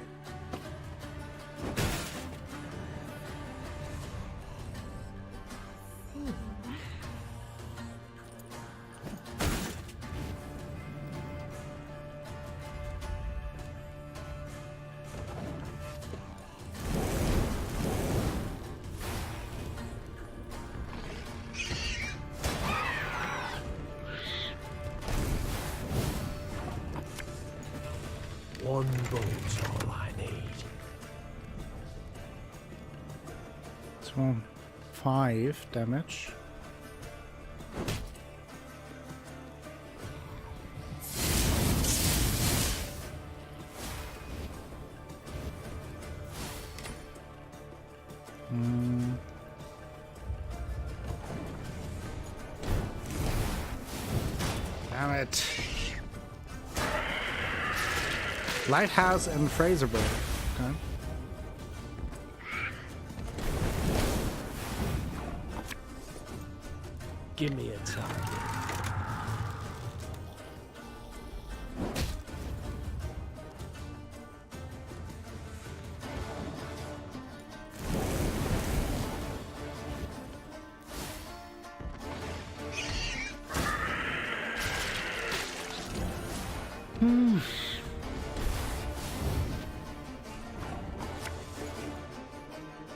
One bolt's all I need. It's 5 damage. Damn it. Lighthouse and Fraserburg. Okay. Give me a target.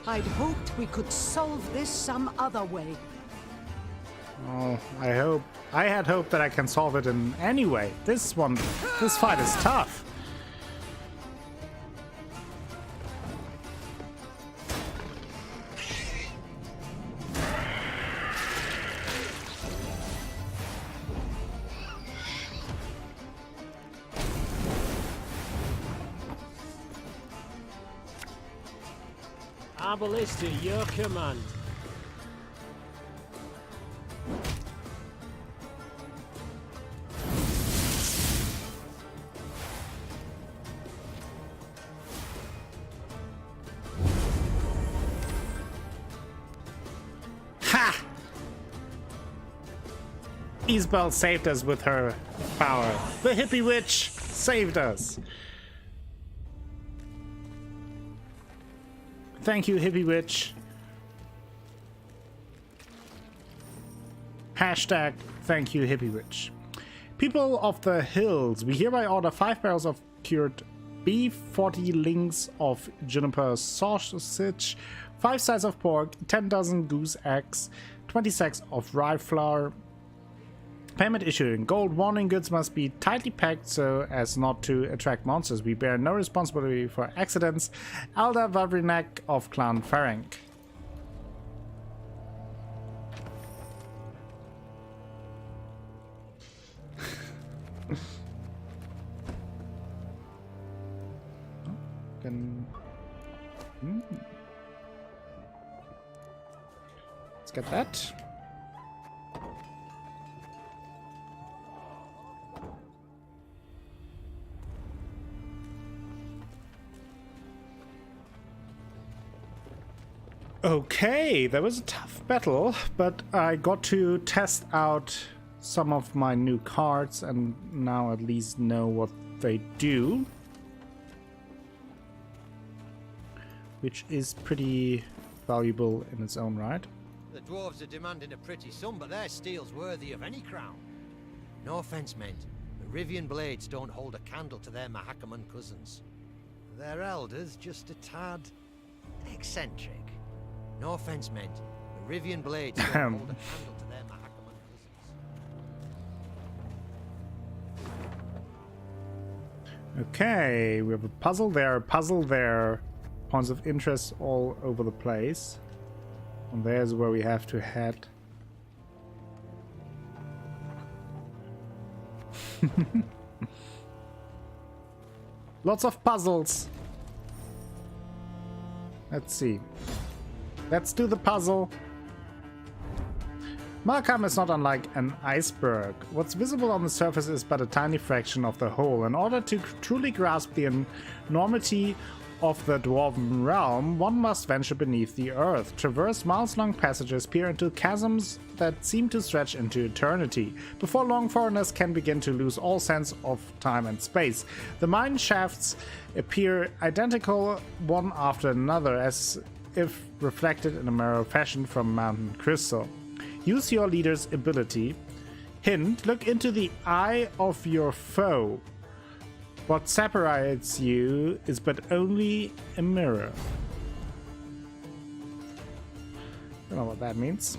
I'd hoped we could solve this some other way. Oh, I had hoped that I can solve it in any way. This fight is tough. Our ballista, your command. Ha! Isabel saved us with her power. The hippie witch saved us. Thank you, hippie witch. Hashtag thank you, hippie witch. People of the hills, we hereby order 5 barrels of cured beef, 40 links of juniper sausage, 5 sides of pork, 10 dozen goose eggs, 20 sacks of rye flour. Payment issued in gold. Warning, goods must be tightly packed so as not to attract monsters. We bear no responsibility for accidents. Elder Vavrinek of Clan Ferenc. Let's get that. Okay, that was a tough battle, but I got to test out some of my new cards and now at least know what they do. Which is pretty valuable in its own right. The dwarves are demanding a pretty sum, but their steel's worthy of any crown. No offense meant, but Rivian blades don't hold a candle to their Mahakam cousins. Their elders just a tad eccentric. No offense meant, but Rivian blades don't hold a candle to their Mahakam cousins. Okay, we have a puzzle there. Points of interest all over the place. And there's where we have to head. Lots of puzzles. Let's see. Let's do the puzzle. Mahakam is not unlike an iceberg. What's visible on the surface is but a tiny fraction of the whole. In order to truly grasp the enormity of the dwarven realm, one must venture beneath the earth, traverse miles-long passages, peer into chasms that seem to stretch into eternity. Before long, foreigners can begin to lose all sense of time and space. The mine shafts appear identical one after another, as if reflected in a mirror fashioned from mountain crystal. Use your leader's ability. Hint, look into the eye of your foe. What separates you is but only a mirror. Don't know what that means.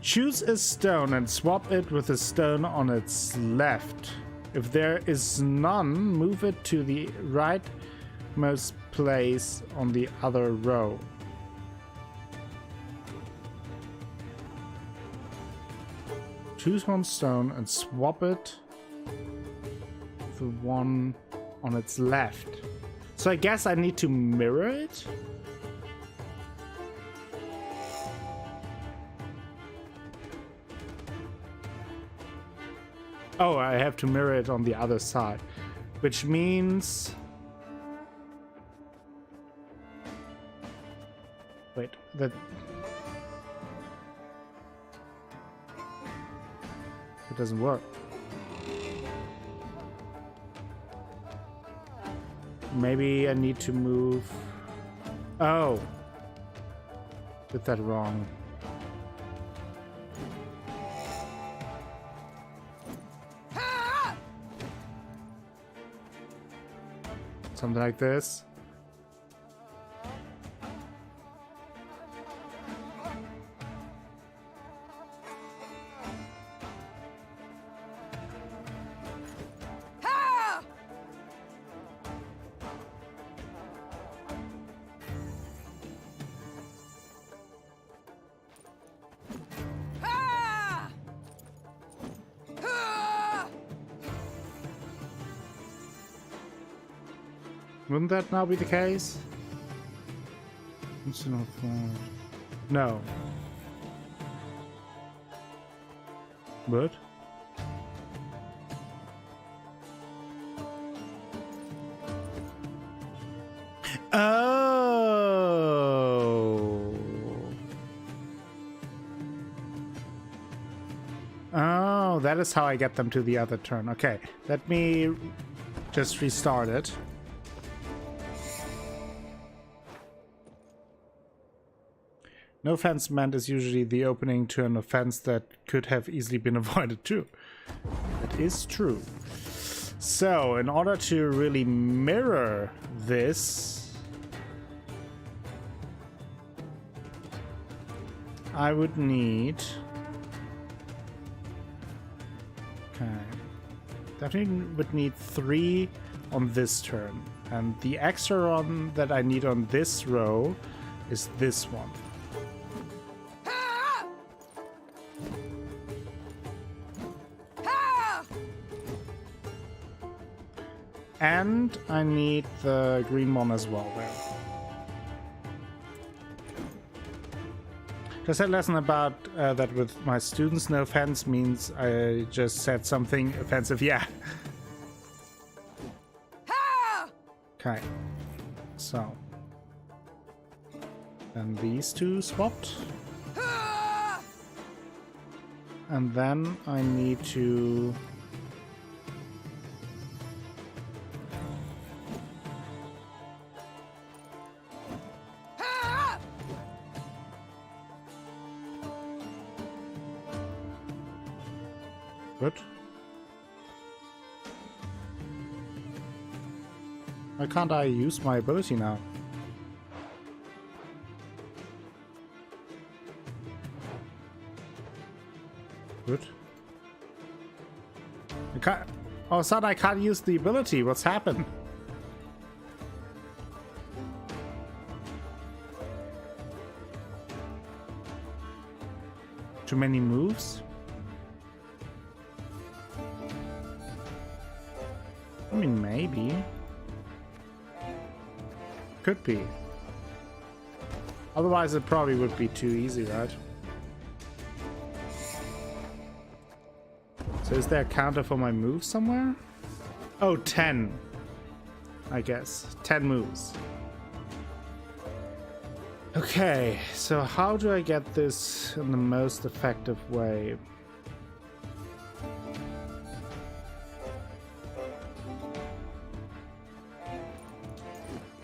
Choose a stone and swap it with a stone on its left. If there is none, move it to the rightmost place on the other row. Choose one stone and swap it with the one on its left. So I guess I need to mirror it? Oh, I have to mirror it on the other side, which means... Wait, that... It doesn't work. Maybe I need to move... Oh. Did that wrong. Something like this. Wouldn't that now be the case? No. But? Oh. Oh, that is how I get them to the other turn. Okay, let me just restart it. No offense meant is usually the opening to an offense that could have easily been avoided too. It is true. So, in order to really mirror this, I would need... Okay. Definitely would need 3 on this turn. And the extra one that I need on this row is this one. And I need the green one as well there. Just had a lesson about that with my students. No offense means I just said something offensive. Yeah. Okay. So. And these two swapped. And then I need to... Good. Why can't I use my ability now? Good. I can't... Oh, son, I can't use the ability. What's happened? Too many moves? I mean, maybe. Could be. Otherwise, it probably would be too easy, right? So is there a counter for my moves somewhere? Oh, 10. I guess. 10 moves. Okay, so how do I get this in the most effective way?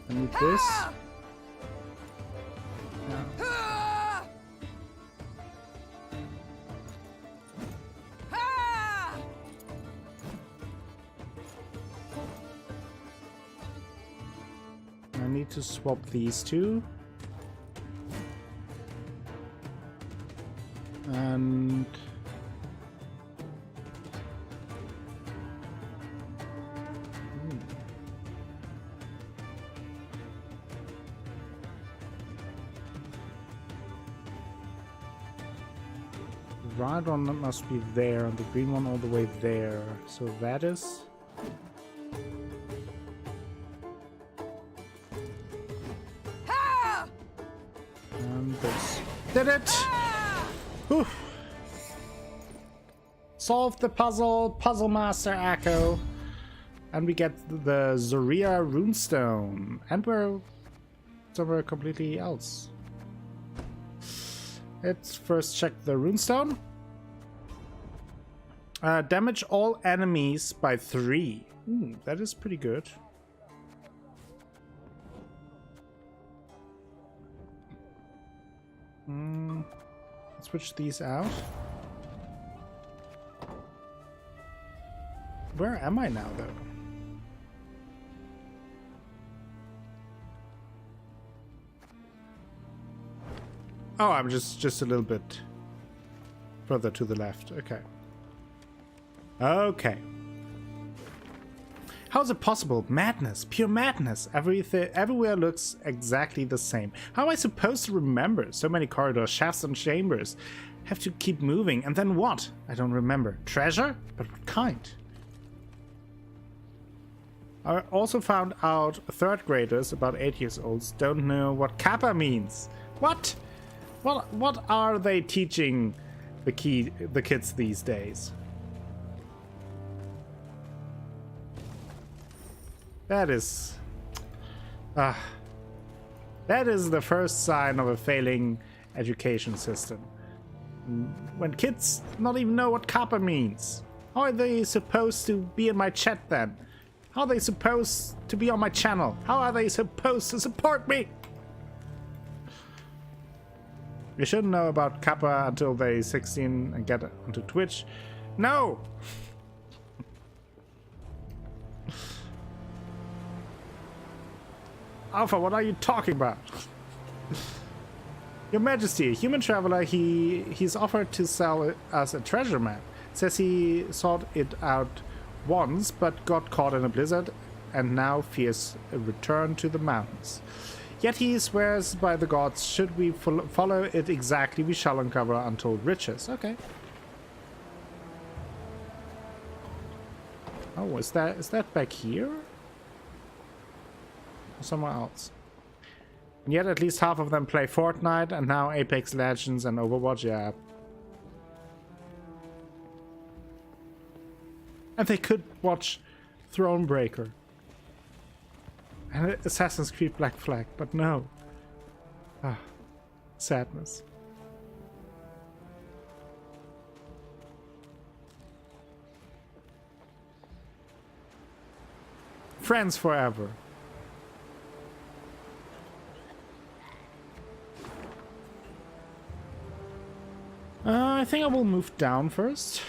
I need this. Yeah. I need to swap these two. And the right one must be there, and the green one all the way there. So that is. And this. Did it! Whew. Solve the puzzle, Puzzle Master Akko. And we get the Lyria runestone. And we're somewhere completely else. Let's first check the runestone. Damage all enemies by 3. That is pretty good. Switch these out. Where am I now, though? Oh, I'm just a little bit further to the left. Okay. Okay. How is it possible? Madness, pure madness. Everywhere looks exactly the same. How am I supposed to remember? So many corridors, shafts and chambers. Have to keep moving. And then what? I don't remember. Treasure? But what kind? I also found out third graders, about 8 years olds, don't know what kappa means. What? What are they teaching the kids these days? That is the first sign of a failing education system. When kids not even know what kappa means. How are they supposed to be in my chat then? How are they supposed to be on my channel? How are they supposed to support me? You shouldn't know about kappa until they're 16 and get onto Twitch. No! Alpha, what are you talking about? Your Majesty, a human traveler, he's offered to sell us a treasure map. Says he sought it out once, but got caught in a blizzard and now fears a return to the mountains. Yet he swears by the gods, should we follow it exactly, we shall uncover untold riches. Okay. Oh, is that back here? Or somewhere else? And yet at least half of them play Fortnite and now Apex Legends and Overwatch, yeah. And they could watch Thronebreaker and Assassin's Creed Black Flag, but no. Ah, sadness. Friends forever. I think I will move down first.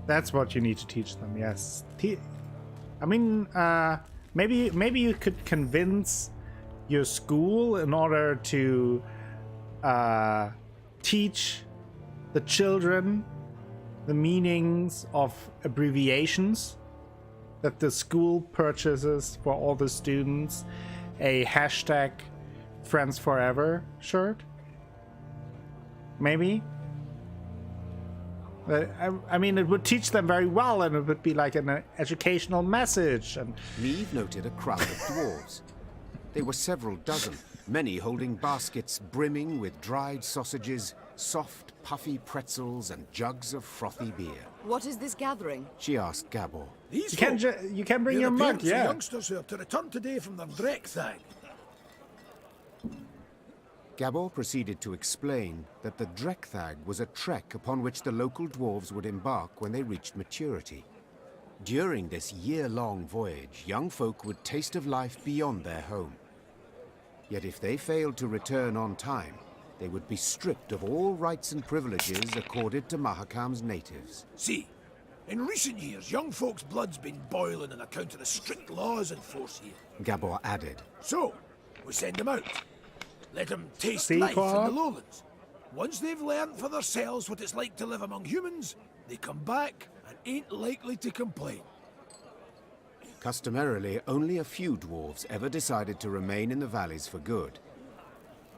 That's what you need to teach them, yes. I mean, maybe you could convince your school in order to teach the children the meanings of abbreviations, that the school purchases for all the students a hashtag Friends Forever shirt. Maybe. I mean, it would teach them very well, and it would be like an educational message. And Meve noted a crowd of dwarves. There were several dozen, many holding baskets brimming with dried sausages, soft, puffy pretzels, and jugs of frothy beer. What is this gathering? She asked Gabor. These you can bring your mug, yeah. Youngsters who are to return today from their Dreckthag. Gabor proceeded to explain that the Dreckthag was a trek upon which the local dwarves would embark when they reached maturity. During this year-long voyage, young folk would taste of life beyond their home. Yet if they failed to return on time, they would be stripped of all rights and privileges accorded to Mahakam's natives. See, in recent years, young folks' blood's been boiling on account of the strict laws in force here. Gabor added. So, we send them out. Let them taste life in the lowlands. Once they've learned for themselves what it's like to live among humans, they come back and ain't likely to complain. Customarily, only a few dwarves ever decided to remain in the valleys for good.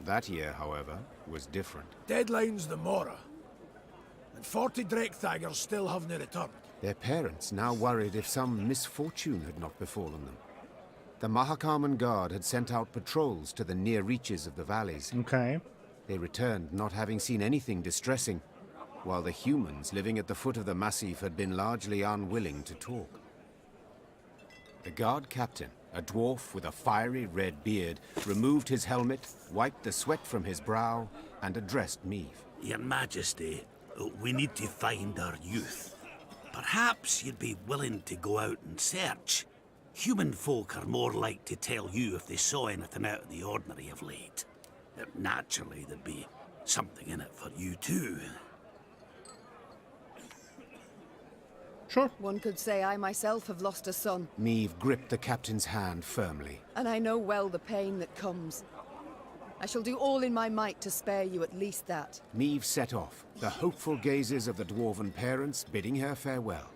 That year, however, was different. Deadline's the Mora, and 40 Dreckthagers still haven't returned. Their parents now worried if some misfortune had not befallen them. The Mahakam and Guard had sent out patrols to the near reaches of the valleys. Okay. They returned not having seen anything distressing, while the humans living at the foot of the massif had been largely unwilling to talk. The guard captain, a dwarf with a fiery red beard, removed his helmet, wiped the sweat from his brow, and addressed Meve. Your Majesty, we need to find our youth. Perhaps you'd be willing to go out and search. Human folk are more like to tell you if they saw anything out of the ordinary of late. Naturally, there'd be something in it for you too. Sure. One could say I myself have lost a son, Meve gripped the captain's hand firmly. and I know well the pain that comes. I shall do all in my might to spare you at least that. Meve set off, the hopeful gazes of the dwarven parents bidding her farewell.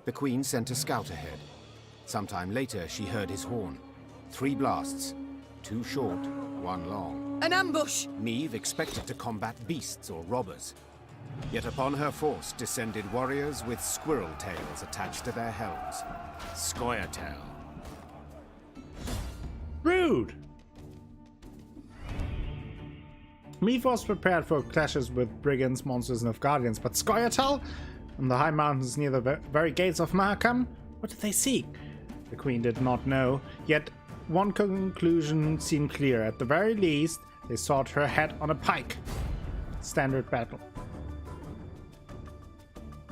The queen sent a scout ahead. Sometime later, she heard his horn. 3 blasts. 2 short, 1 long. An ambush! Meve expected to combat beasts or robbers. Yet upon her force descended warriors with squirrel tails attached to their helms. Scoia'tael. Rude! Meve was prepared for clashes with brigands, monsters, and Nilfgaardians, but Scoia'tael? On the high mountains near the very gates of Mahakam? What did they seek? The queen did not know, yet one conclusion seemed clear. At the very least, they sought her head on a pike. Standard battle.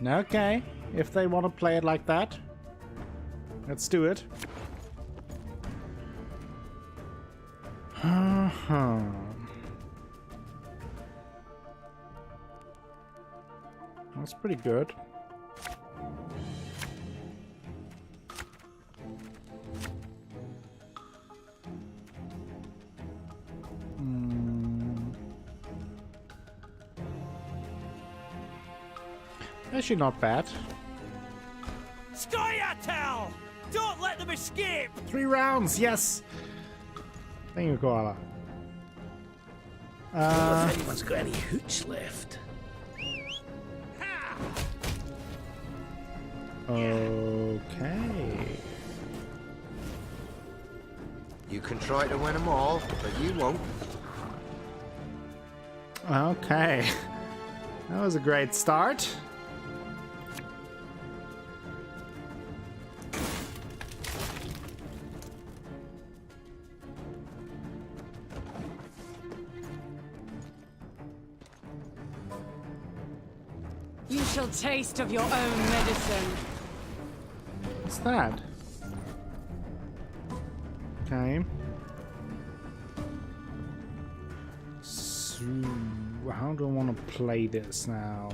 Okay, if they want to play it like that, let's do it. That's pretty good. Actually not bad. Scoia'tael! Don't let them escape! 3 rounds, yes! Thank you, Koala. If anyone's got any hooch left. Okay. You can try to win them all, but you won't. Okay. That was a great start. You shall taste of your own medicine. What's that? Okay. So, how do I want to play this now?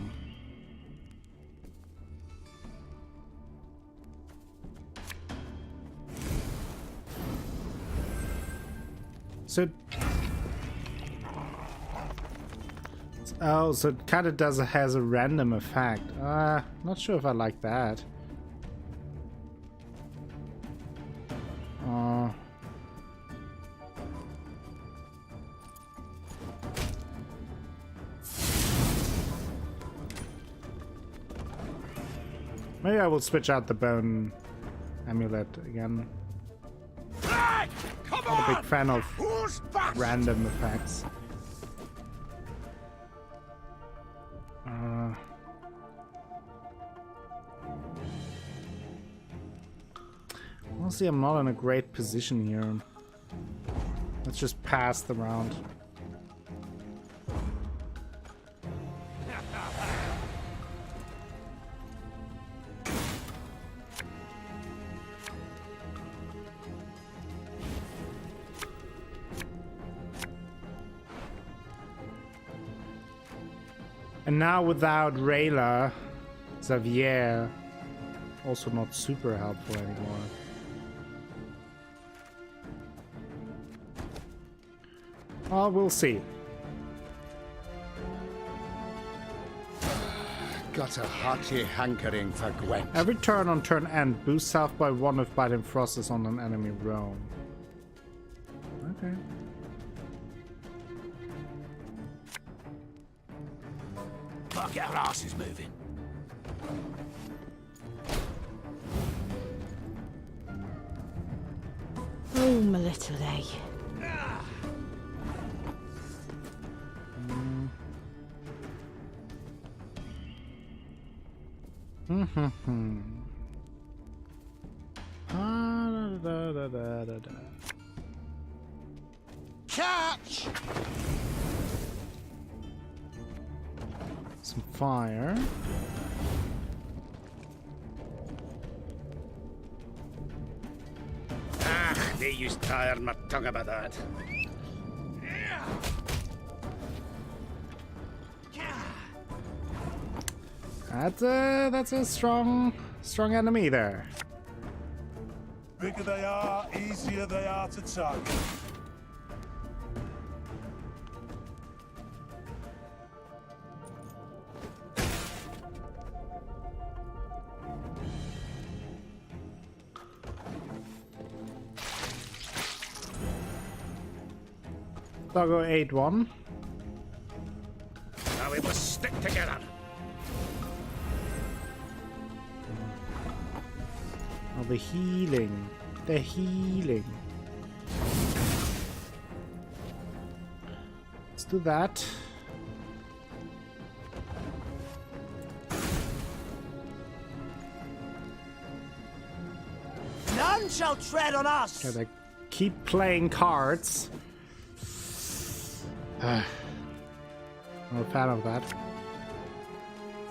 So, oh, so it kind of has a random effect. Not sure if I like that. Maybe I will switch out the bone amulet again. I'm not a big fan of random effects. Honestly, I'm not in a great position here. Let's just pass the round. And now without Rayla, Xavier, also not super helpful anymore. Well, we'll see. Got a hearty hankering for Gwent. Every turn on turn end, boosts health by 1 if biting frost is on an enemy roam. Okay. Fuck, our ass is moving. Oh, my little A. Catch! Some fire. They used tired my tongue about that. That's a strong enemy there. Bigger they are, easier they are to target. Doggo 8-1. Now we must stick together. Oh, the healing. The healing. Let's do that. None shall tread on us. Gotta keep playing cards. Not a fan of that.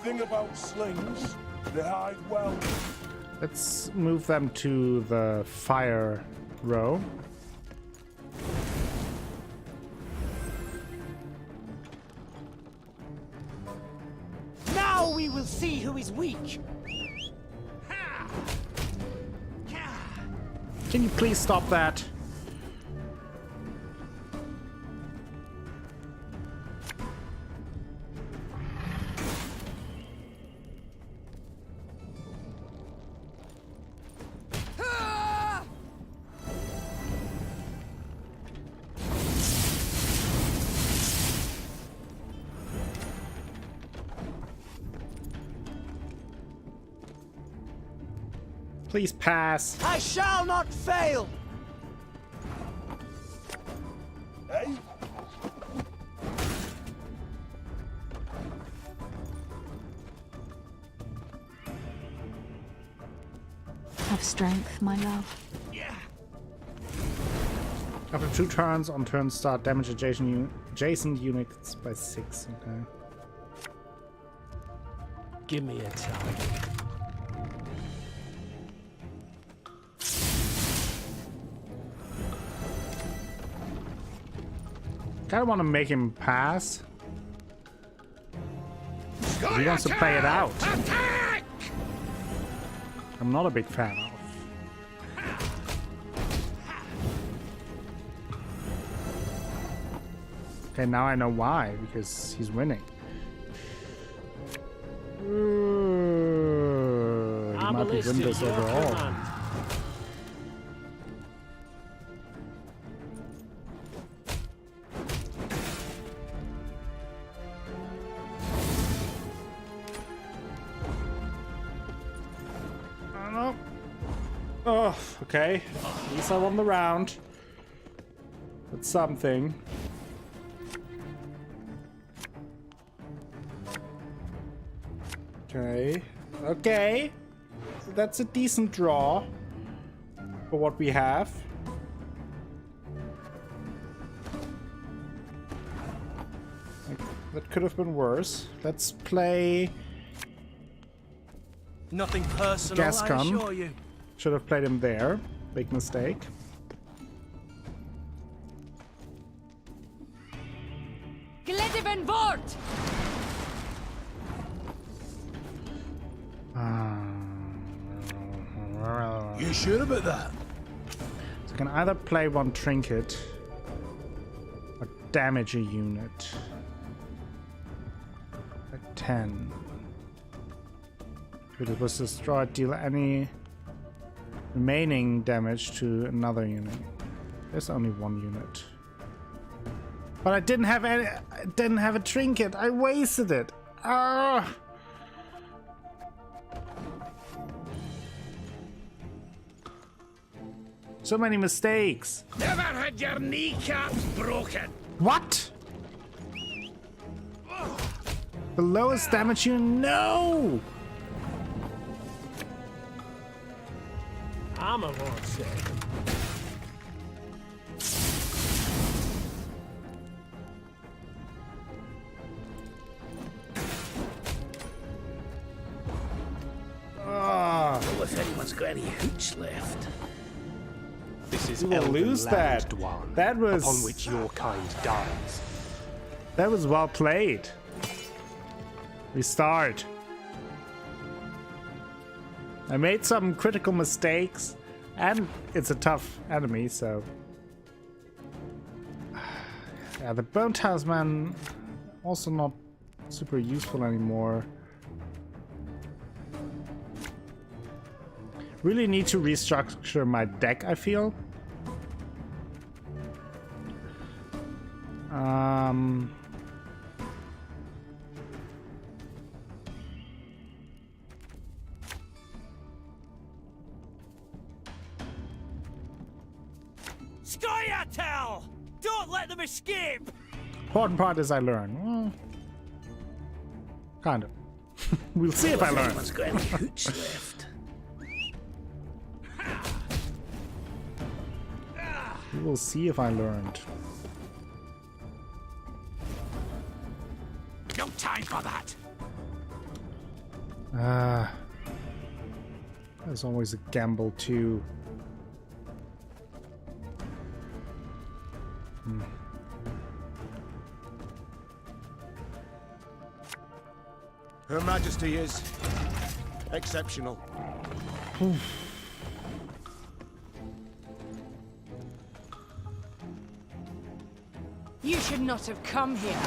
Thing about slings, they hide well. Let's move them to the fire row. Now we will see who is weak. Can you please stop that? Please pass. I shall not fail. Hey? Have strength, my love. After 2 turns, on turn start, damage adjacent units by 6. Okay. Give me a target. Kinda want to make him pass. He wants to play it out. Attack! I'm not a big fan of. Okay, now I know why, because he's winning. He might be win this overall. Oh, okay. At least I won the round. That's something. Okay. Okay. So that's a decent draw for what we have. That could have been worse. Let's play Nothing personal, Gascon. I assure you. Should have played him there. Big mistake. Glediven Vort! You sure about that? So I can either play 1 trinket or damage a unit. At 10. If it was destroyed, deal any remaining damage to another unit. There's only 1 unit. But I didn't have any. I didn't have a trinket. I wasted it. Ah! So many mistakes. Never had your kneecaps broken. What? The lowest damage you know. I'm a won't say. Oh, if anyone's got any hooch left. This is You will lose that. one, That was upon which your kind dies. That was well played. We start. I made some critical mistakes, and it's a tough enemy, so... Yeah, the Bone Talisman also not super useful anymore. Really need to restructure my deck, I feel. Scoia'tael! Don't let them escape! Important part is I learn. Well, kind of. We'll see if I learn. Anyone's got any hooch left. We will see if I learned. No time for that. There's always a gamble too. Her Majesty is exceptional. You should not have come here.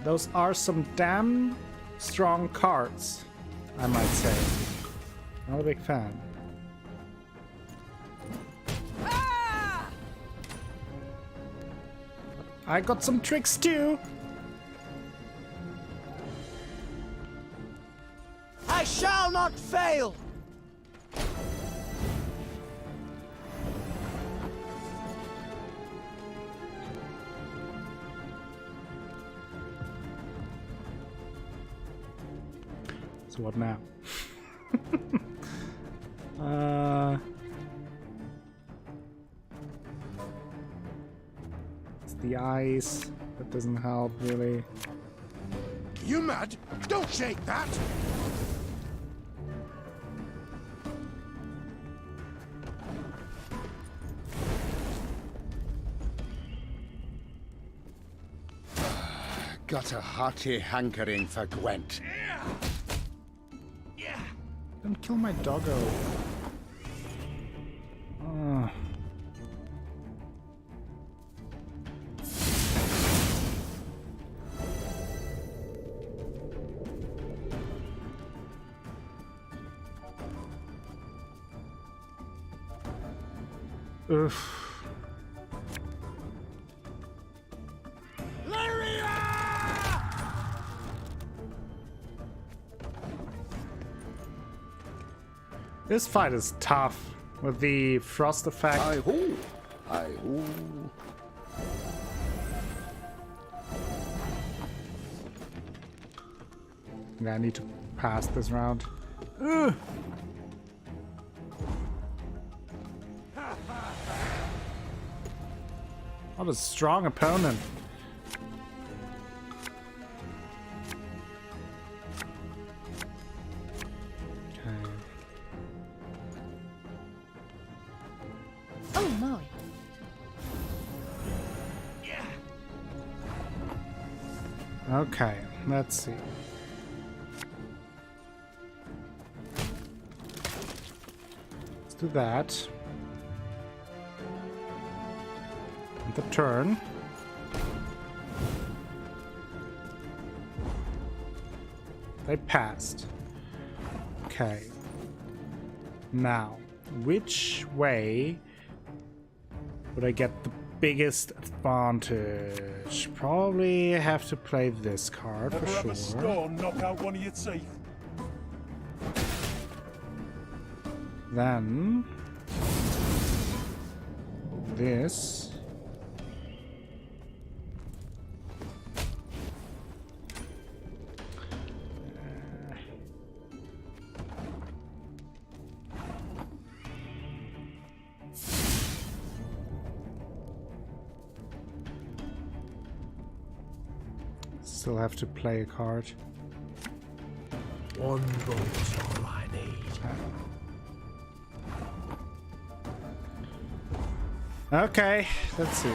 Those are some damn strong cards, I might say. Not a big fan. I got some tricks too. I shall not fail! So what now? It's the ice. That doesn't help really. You mad? Don't shake that! Got a hearty hankering for Gwent. Don't kill my doggo. Oof. This fight is tough with the frost effect. Hi-ho! Hi-ho! Yeah, I need to pass this round. Ugh. What a strong opponent. Oh my. Okay, let's see. Let's do that. And the turn. They passed. Okay. Now, which way would I get the biggest advantage? Probably have to play this card for Never have sure. a stone knock out one of your teeth. Then this. Still have to play a card. One vote's all I need. Okay, let's see.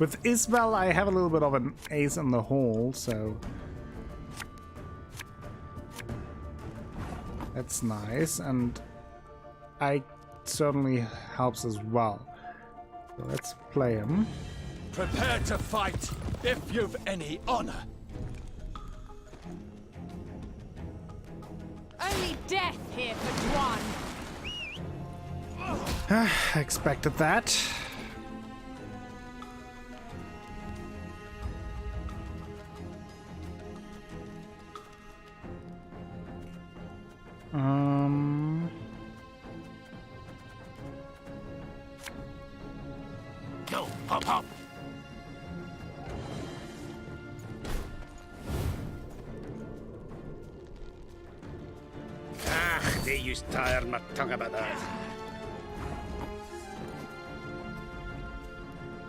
With Isabel, I have a little bit of an ace in the hole, so that's nice, and I certainly helps as well. So let's play him. Prepare to fight if you've any honor. Only death here for Dwan. I expected that. Go, hop, hop. They used to tire my tongue about that.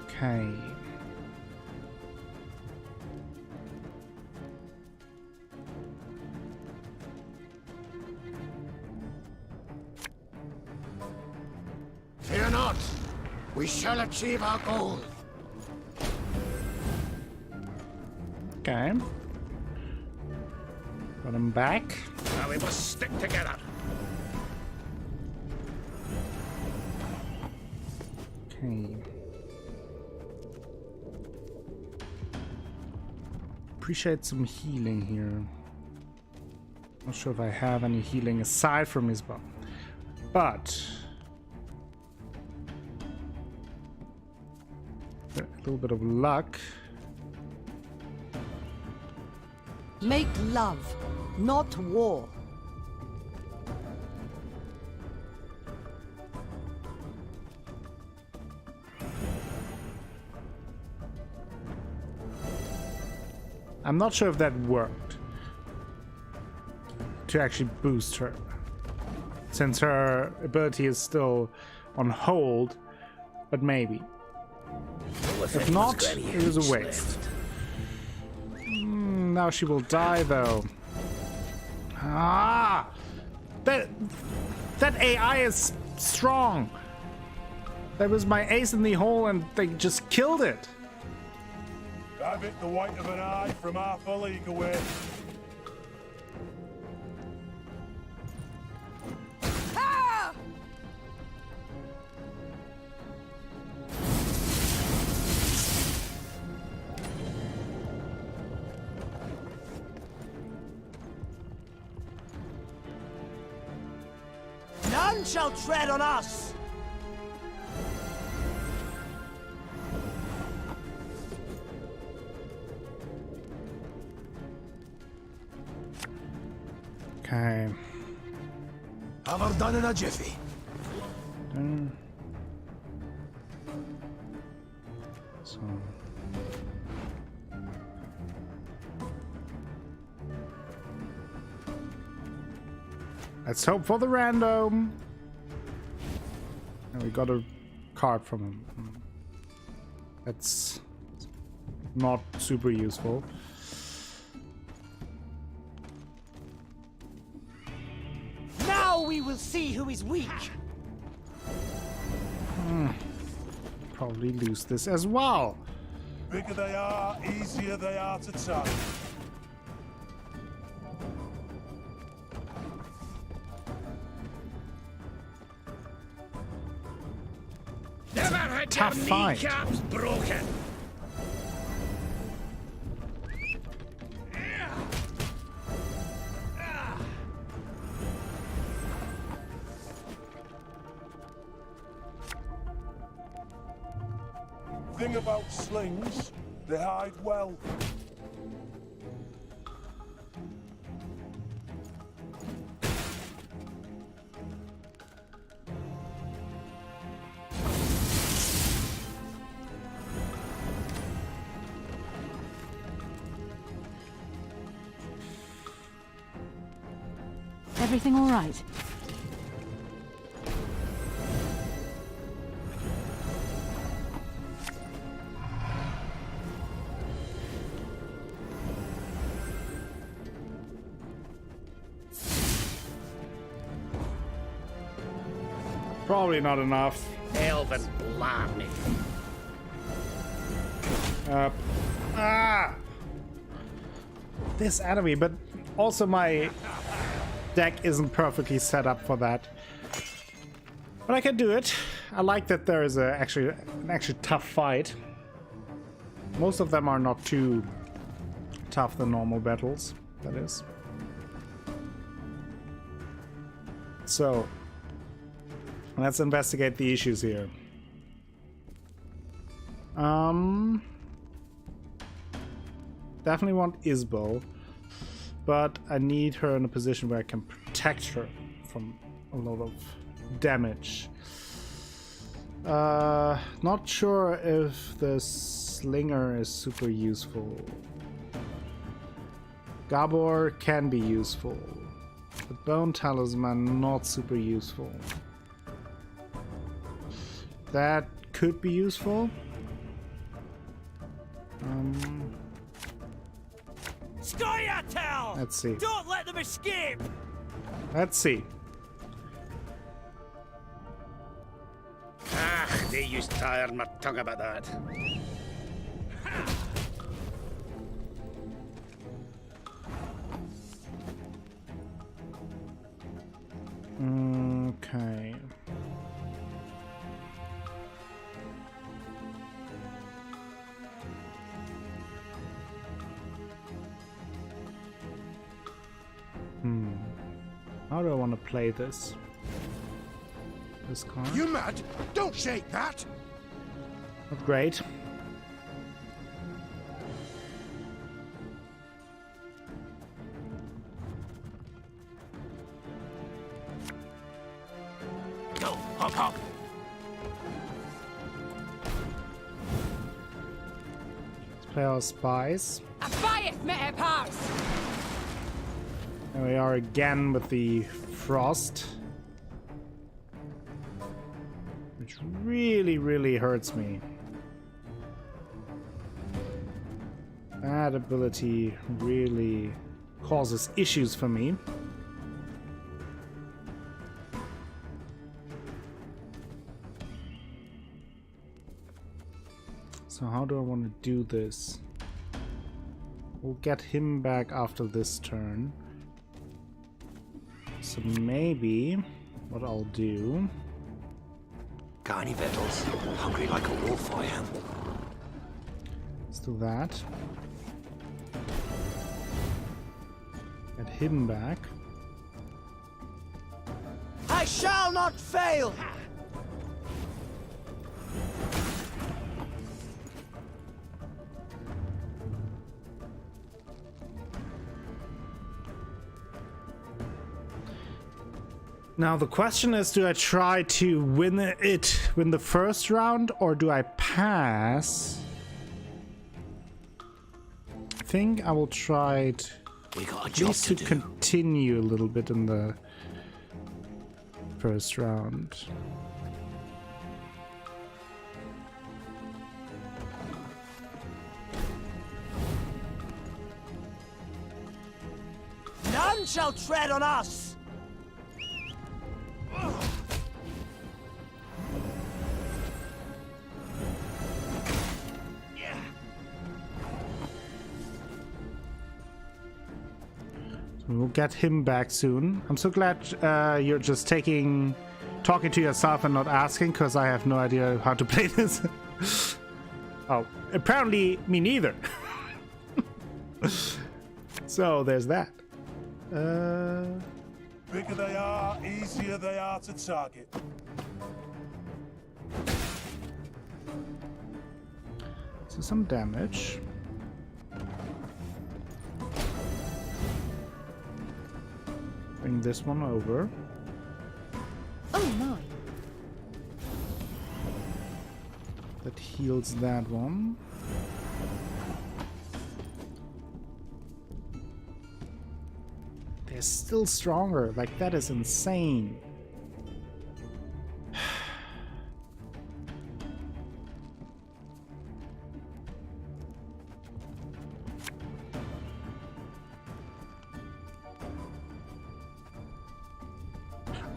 Okay. Fear not. We shall achieve our goal. Okay. Got him back. Now we must stick together. Okay. Appreciate some healing here. Not sure if I have any healing aside from his bow, but a little bit of luck. Make love, not war. I'm not sure if that worked to actually boost her, since her ability is still on hold, but maybe. If not, it was a waste. Now she will die, though. Ah! That AI is strong! That was my ace in the hole and they just killed it! I bit the white of an eye from half a league away. Ah! None shall tread on us! Okay. Have her done in a jiffy. So. Let's hope for the random. And we got a card from him. That's not super useful. Now we will see who is weak. Probably lose this as well. Bigger they are, easier they are to tap. Never had Tough your fight. kneecaps broken. Thing about slings, they hide well. Everything all right? Probably not enough. Elven blarney. This enemy, but also my deck isn't perfectly set up for that. But I can do it. I like that there is actually an tough fight. Most of them are not too tough than normal battles, that is. So, let's investigate the issues here. Definitely want Isbel, but I need her in a position where I can protect her from a lot of damage. Not sure if the Slinger is super useful. Gabor can be useful. The Bone Talisman, not super useful. That could be useful. Scoia'tael! Let's see. Don't let them escape! Let's see. They used to tire my tongue about that. Okay. How do I want to play this? This card? You mad? Don't shake that! Not great. Go, hop, hop. Let's play our spies. Abayeth me parts! There we are again with the frost. Which really hurts me. That ability really causes issues for me. So how do I want to do this? We'll get him back after this turn. So maybe what I'll do... Got any victuals? Hungry like a wolf, I am. Let's do that. Get him back. I shall not fail! Now the question is, do I try to win the first round, or do I pass? I think I will try at least to continue a little bit in the first round. None shall tread on us! We'll get him back soon. I'm so glad you're just talking to yourself and not asking, because I have no idea how to play this. Oh, apparently me neither. So there's that. Bigger they are, easier they are to target. So some damage. Bring this one over. Oh my. That heals that one. They're still stronger. Like, that is insane.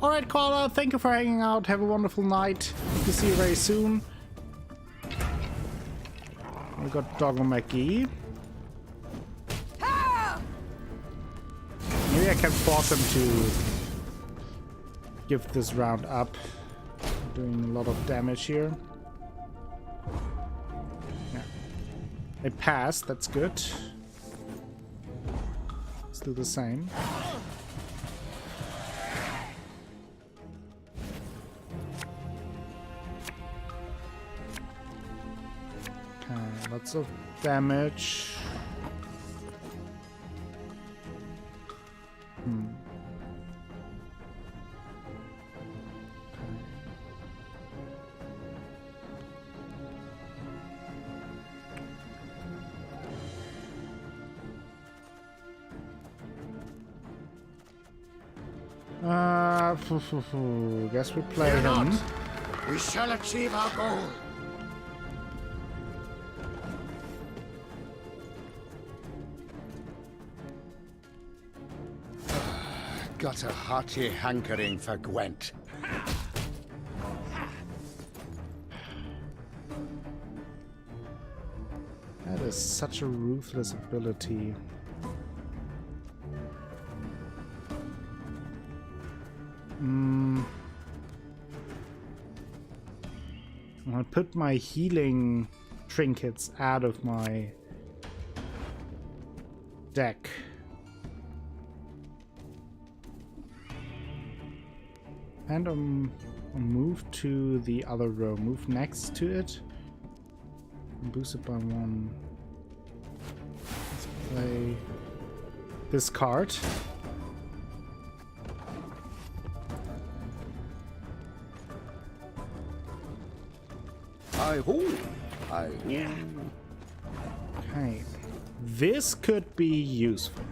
Alright, Koala, thank you for hanging out. Have a wonderful night. Hope to see you very soon. We got Doggo McGee. Maybe I can force him to give this round up. Doing a lot of damage here. Yeah. They passed, that's good. Let's do the same. Okay, lots of damage. Guess we play Fear him. not. We shall achieve our goal. Got a hearty hankering for Gwent. That is such a ruthless ability. I'll put my healing trinkets out of my deck. And I'll move to the other row. Move next to it. And boost it by 1. Let's play this card. Okay. This could be useful.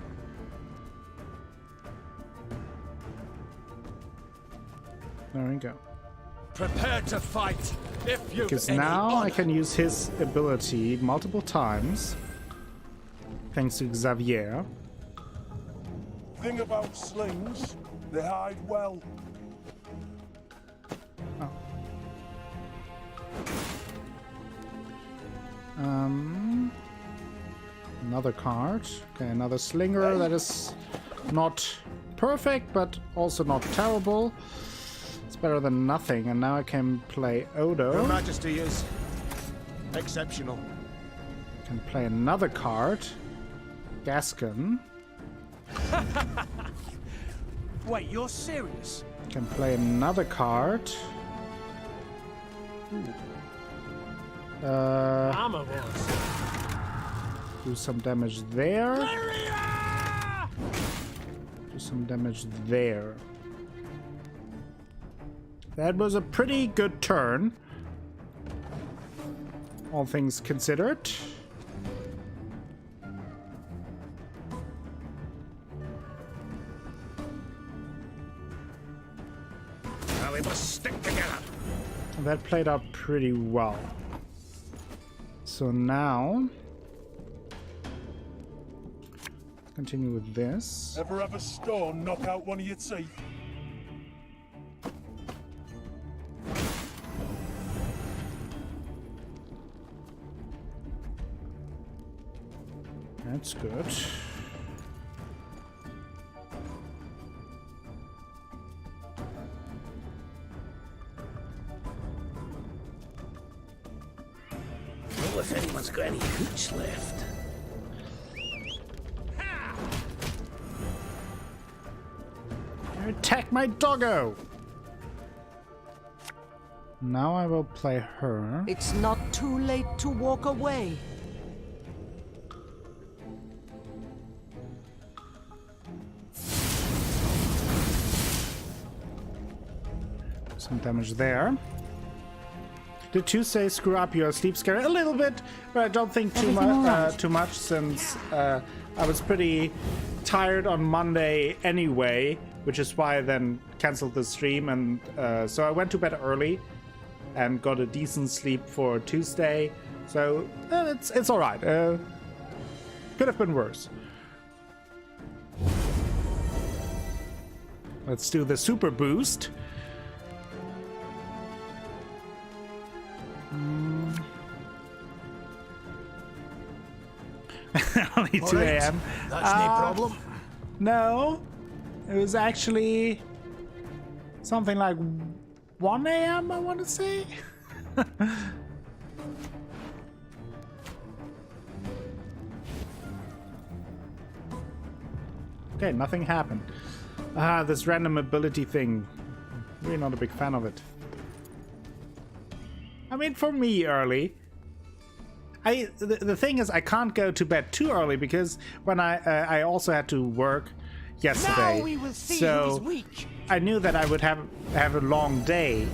There we go. Prepare to fight if you. Because now I can use his ability multiple times. Thanks to Xavier. Thing about slings, they hide well. Oh. Another card. Okay, another slinger that is not perfect, but also not terrible. It's better than nothing, and now I can play Odo. Your Majesty is exceptional. I can play another card. Gascon. Wait, you're serious? Can play another card. Armor was. Do some damage there. Lyria! Do some damage there. That was a pretty good turn, all things considered. Now we must stick together. That played out pretty well. So now, continue with this. Ever have a stone knock out one of your teeth? That's good. Well, if anyone's got any hooch left. Attack my doggo! Now I will play her. It's not too late to walk away. Some damage there. Did Tuesday screw up your sleep schedule? A little bit, but I don't think too much since I was pretty tired on Monday anyway, which is why I then canceled the stream, and so I went to bed early and got a decent sleep for Tuesday. So it's all right. Could have been worse. Let's do the super boost. Only 2 a.m. That's no problem. No, it was actually something like 1 a.m. I want to say. Okay, nothing happened. This random ability thing. Really not a big fan of it. I mean, for me, early. The thing is, I can't go to bed too early because when I also had to work yesterday, Now we will see so who's weak. I knew that I would have a long day.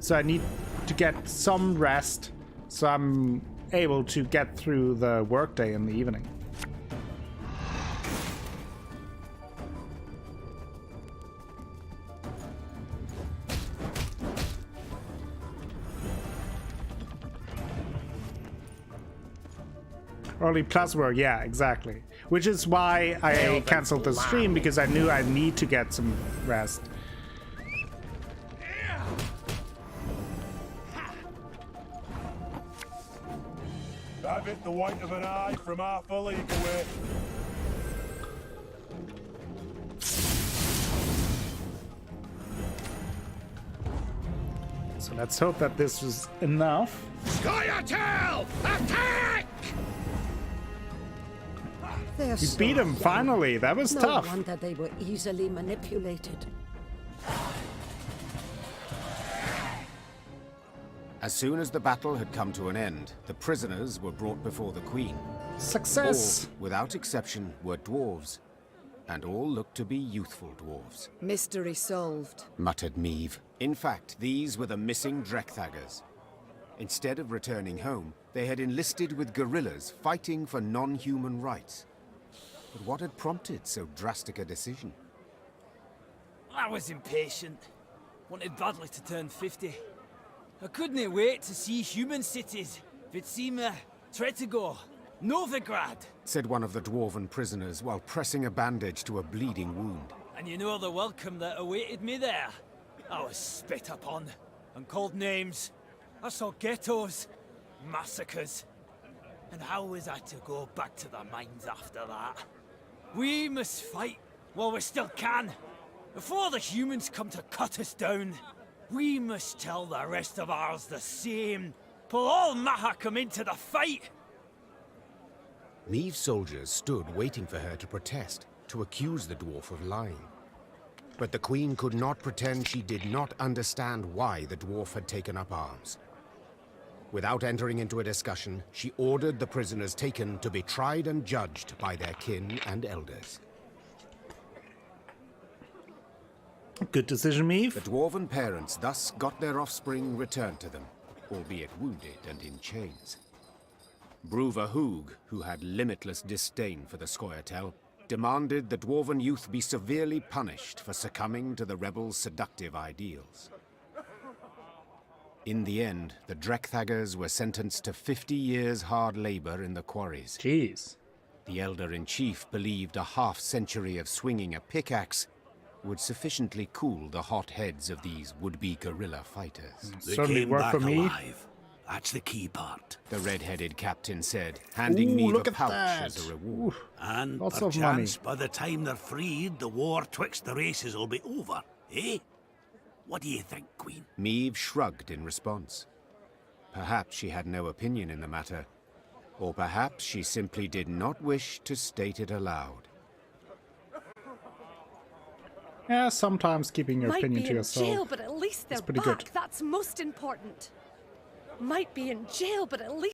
So I need to get some rest, so I'm able to get through the workday in the evening. Early plus work, yeah, exactly. Which is why I canceled the stream, because I knew I need to get some rest. I've hit the white of an eye from half a league away. So let's hope that this was enough. Scoia'tael! Attack! They're We so beat him young. finally. That was No tough. wonder they were easily manipulated. As soon as the battle had come to an end, the prisoners were brought before the Queen. Success! All, without exception, were dwarves, and all looked to be youthful dwarves. Mystery solved. Muttered Meve. In fact, these were the missing Drekthagers. Instead of returning home, they had enlisted with guerrillas fighting for non-human rights. But what had prompted so drastic a decision? I was impatient. Wanted badly to turn 50. I couldn't wait to see human cities. Vitsima, Tretigo, Novigrad. Said one of the dwarven prisoners while pressing a bandage to a bleeding wound. And you know the welcome that awaited me there. I was spit upon and called names. I saw ghettos, massacres. And how was I to go back to the mines after that? We must fight while we still can. Before the humans come to cut us down, we must tell the rest of ours the same. Pull all Mahakam into the fight. Meve's soldiers stood waiting for her to protest, to accuse the dwarf of lying. But the Queen could not pretend she did not understand why the dwarf had taken up arms. Without entering into a discussion, she ordered the prisoners taken to be tried and judged by their kin and elders. Good decision, Meve. The dwarven parents thus got their offspring returned to them, albeit wounded and in chains. Bruva Hoog, who had limitless disdain for the Scoia'tael, demanded the dwarven youth be severely punished for succumbing to the rebels' seductive ideals. In the end, the Drekthagers were sentenced to 50 years hard labor in the quarries. Jeez. The Elder-in-Chief believed a half-century of swinging a pickaxe would sufficiently cool the hot heads of these would-be guerrilla fighters. They Certainly came worked back for me. alive. That's the key part. The red-headed captain said, handing me look the at pouch that. as a reward. And Lots of perchance by the time they're freed, the war twixt the races will be over, eh? What do you think, Queen? Meve shrugged in response. Perhaps she had no opinion in the matter, or perhaps she simply did not wish to state it aloud. Yeah, sometimes keeping your Might opinion be to in yourself. jail, but at least they're is pretty back. good. That's most important. Might be in jail, but at least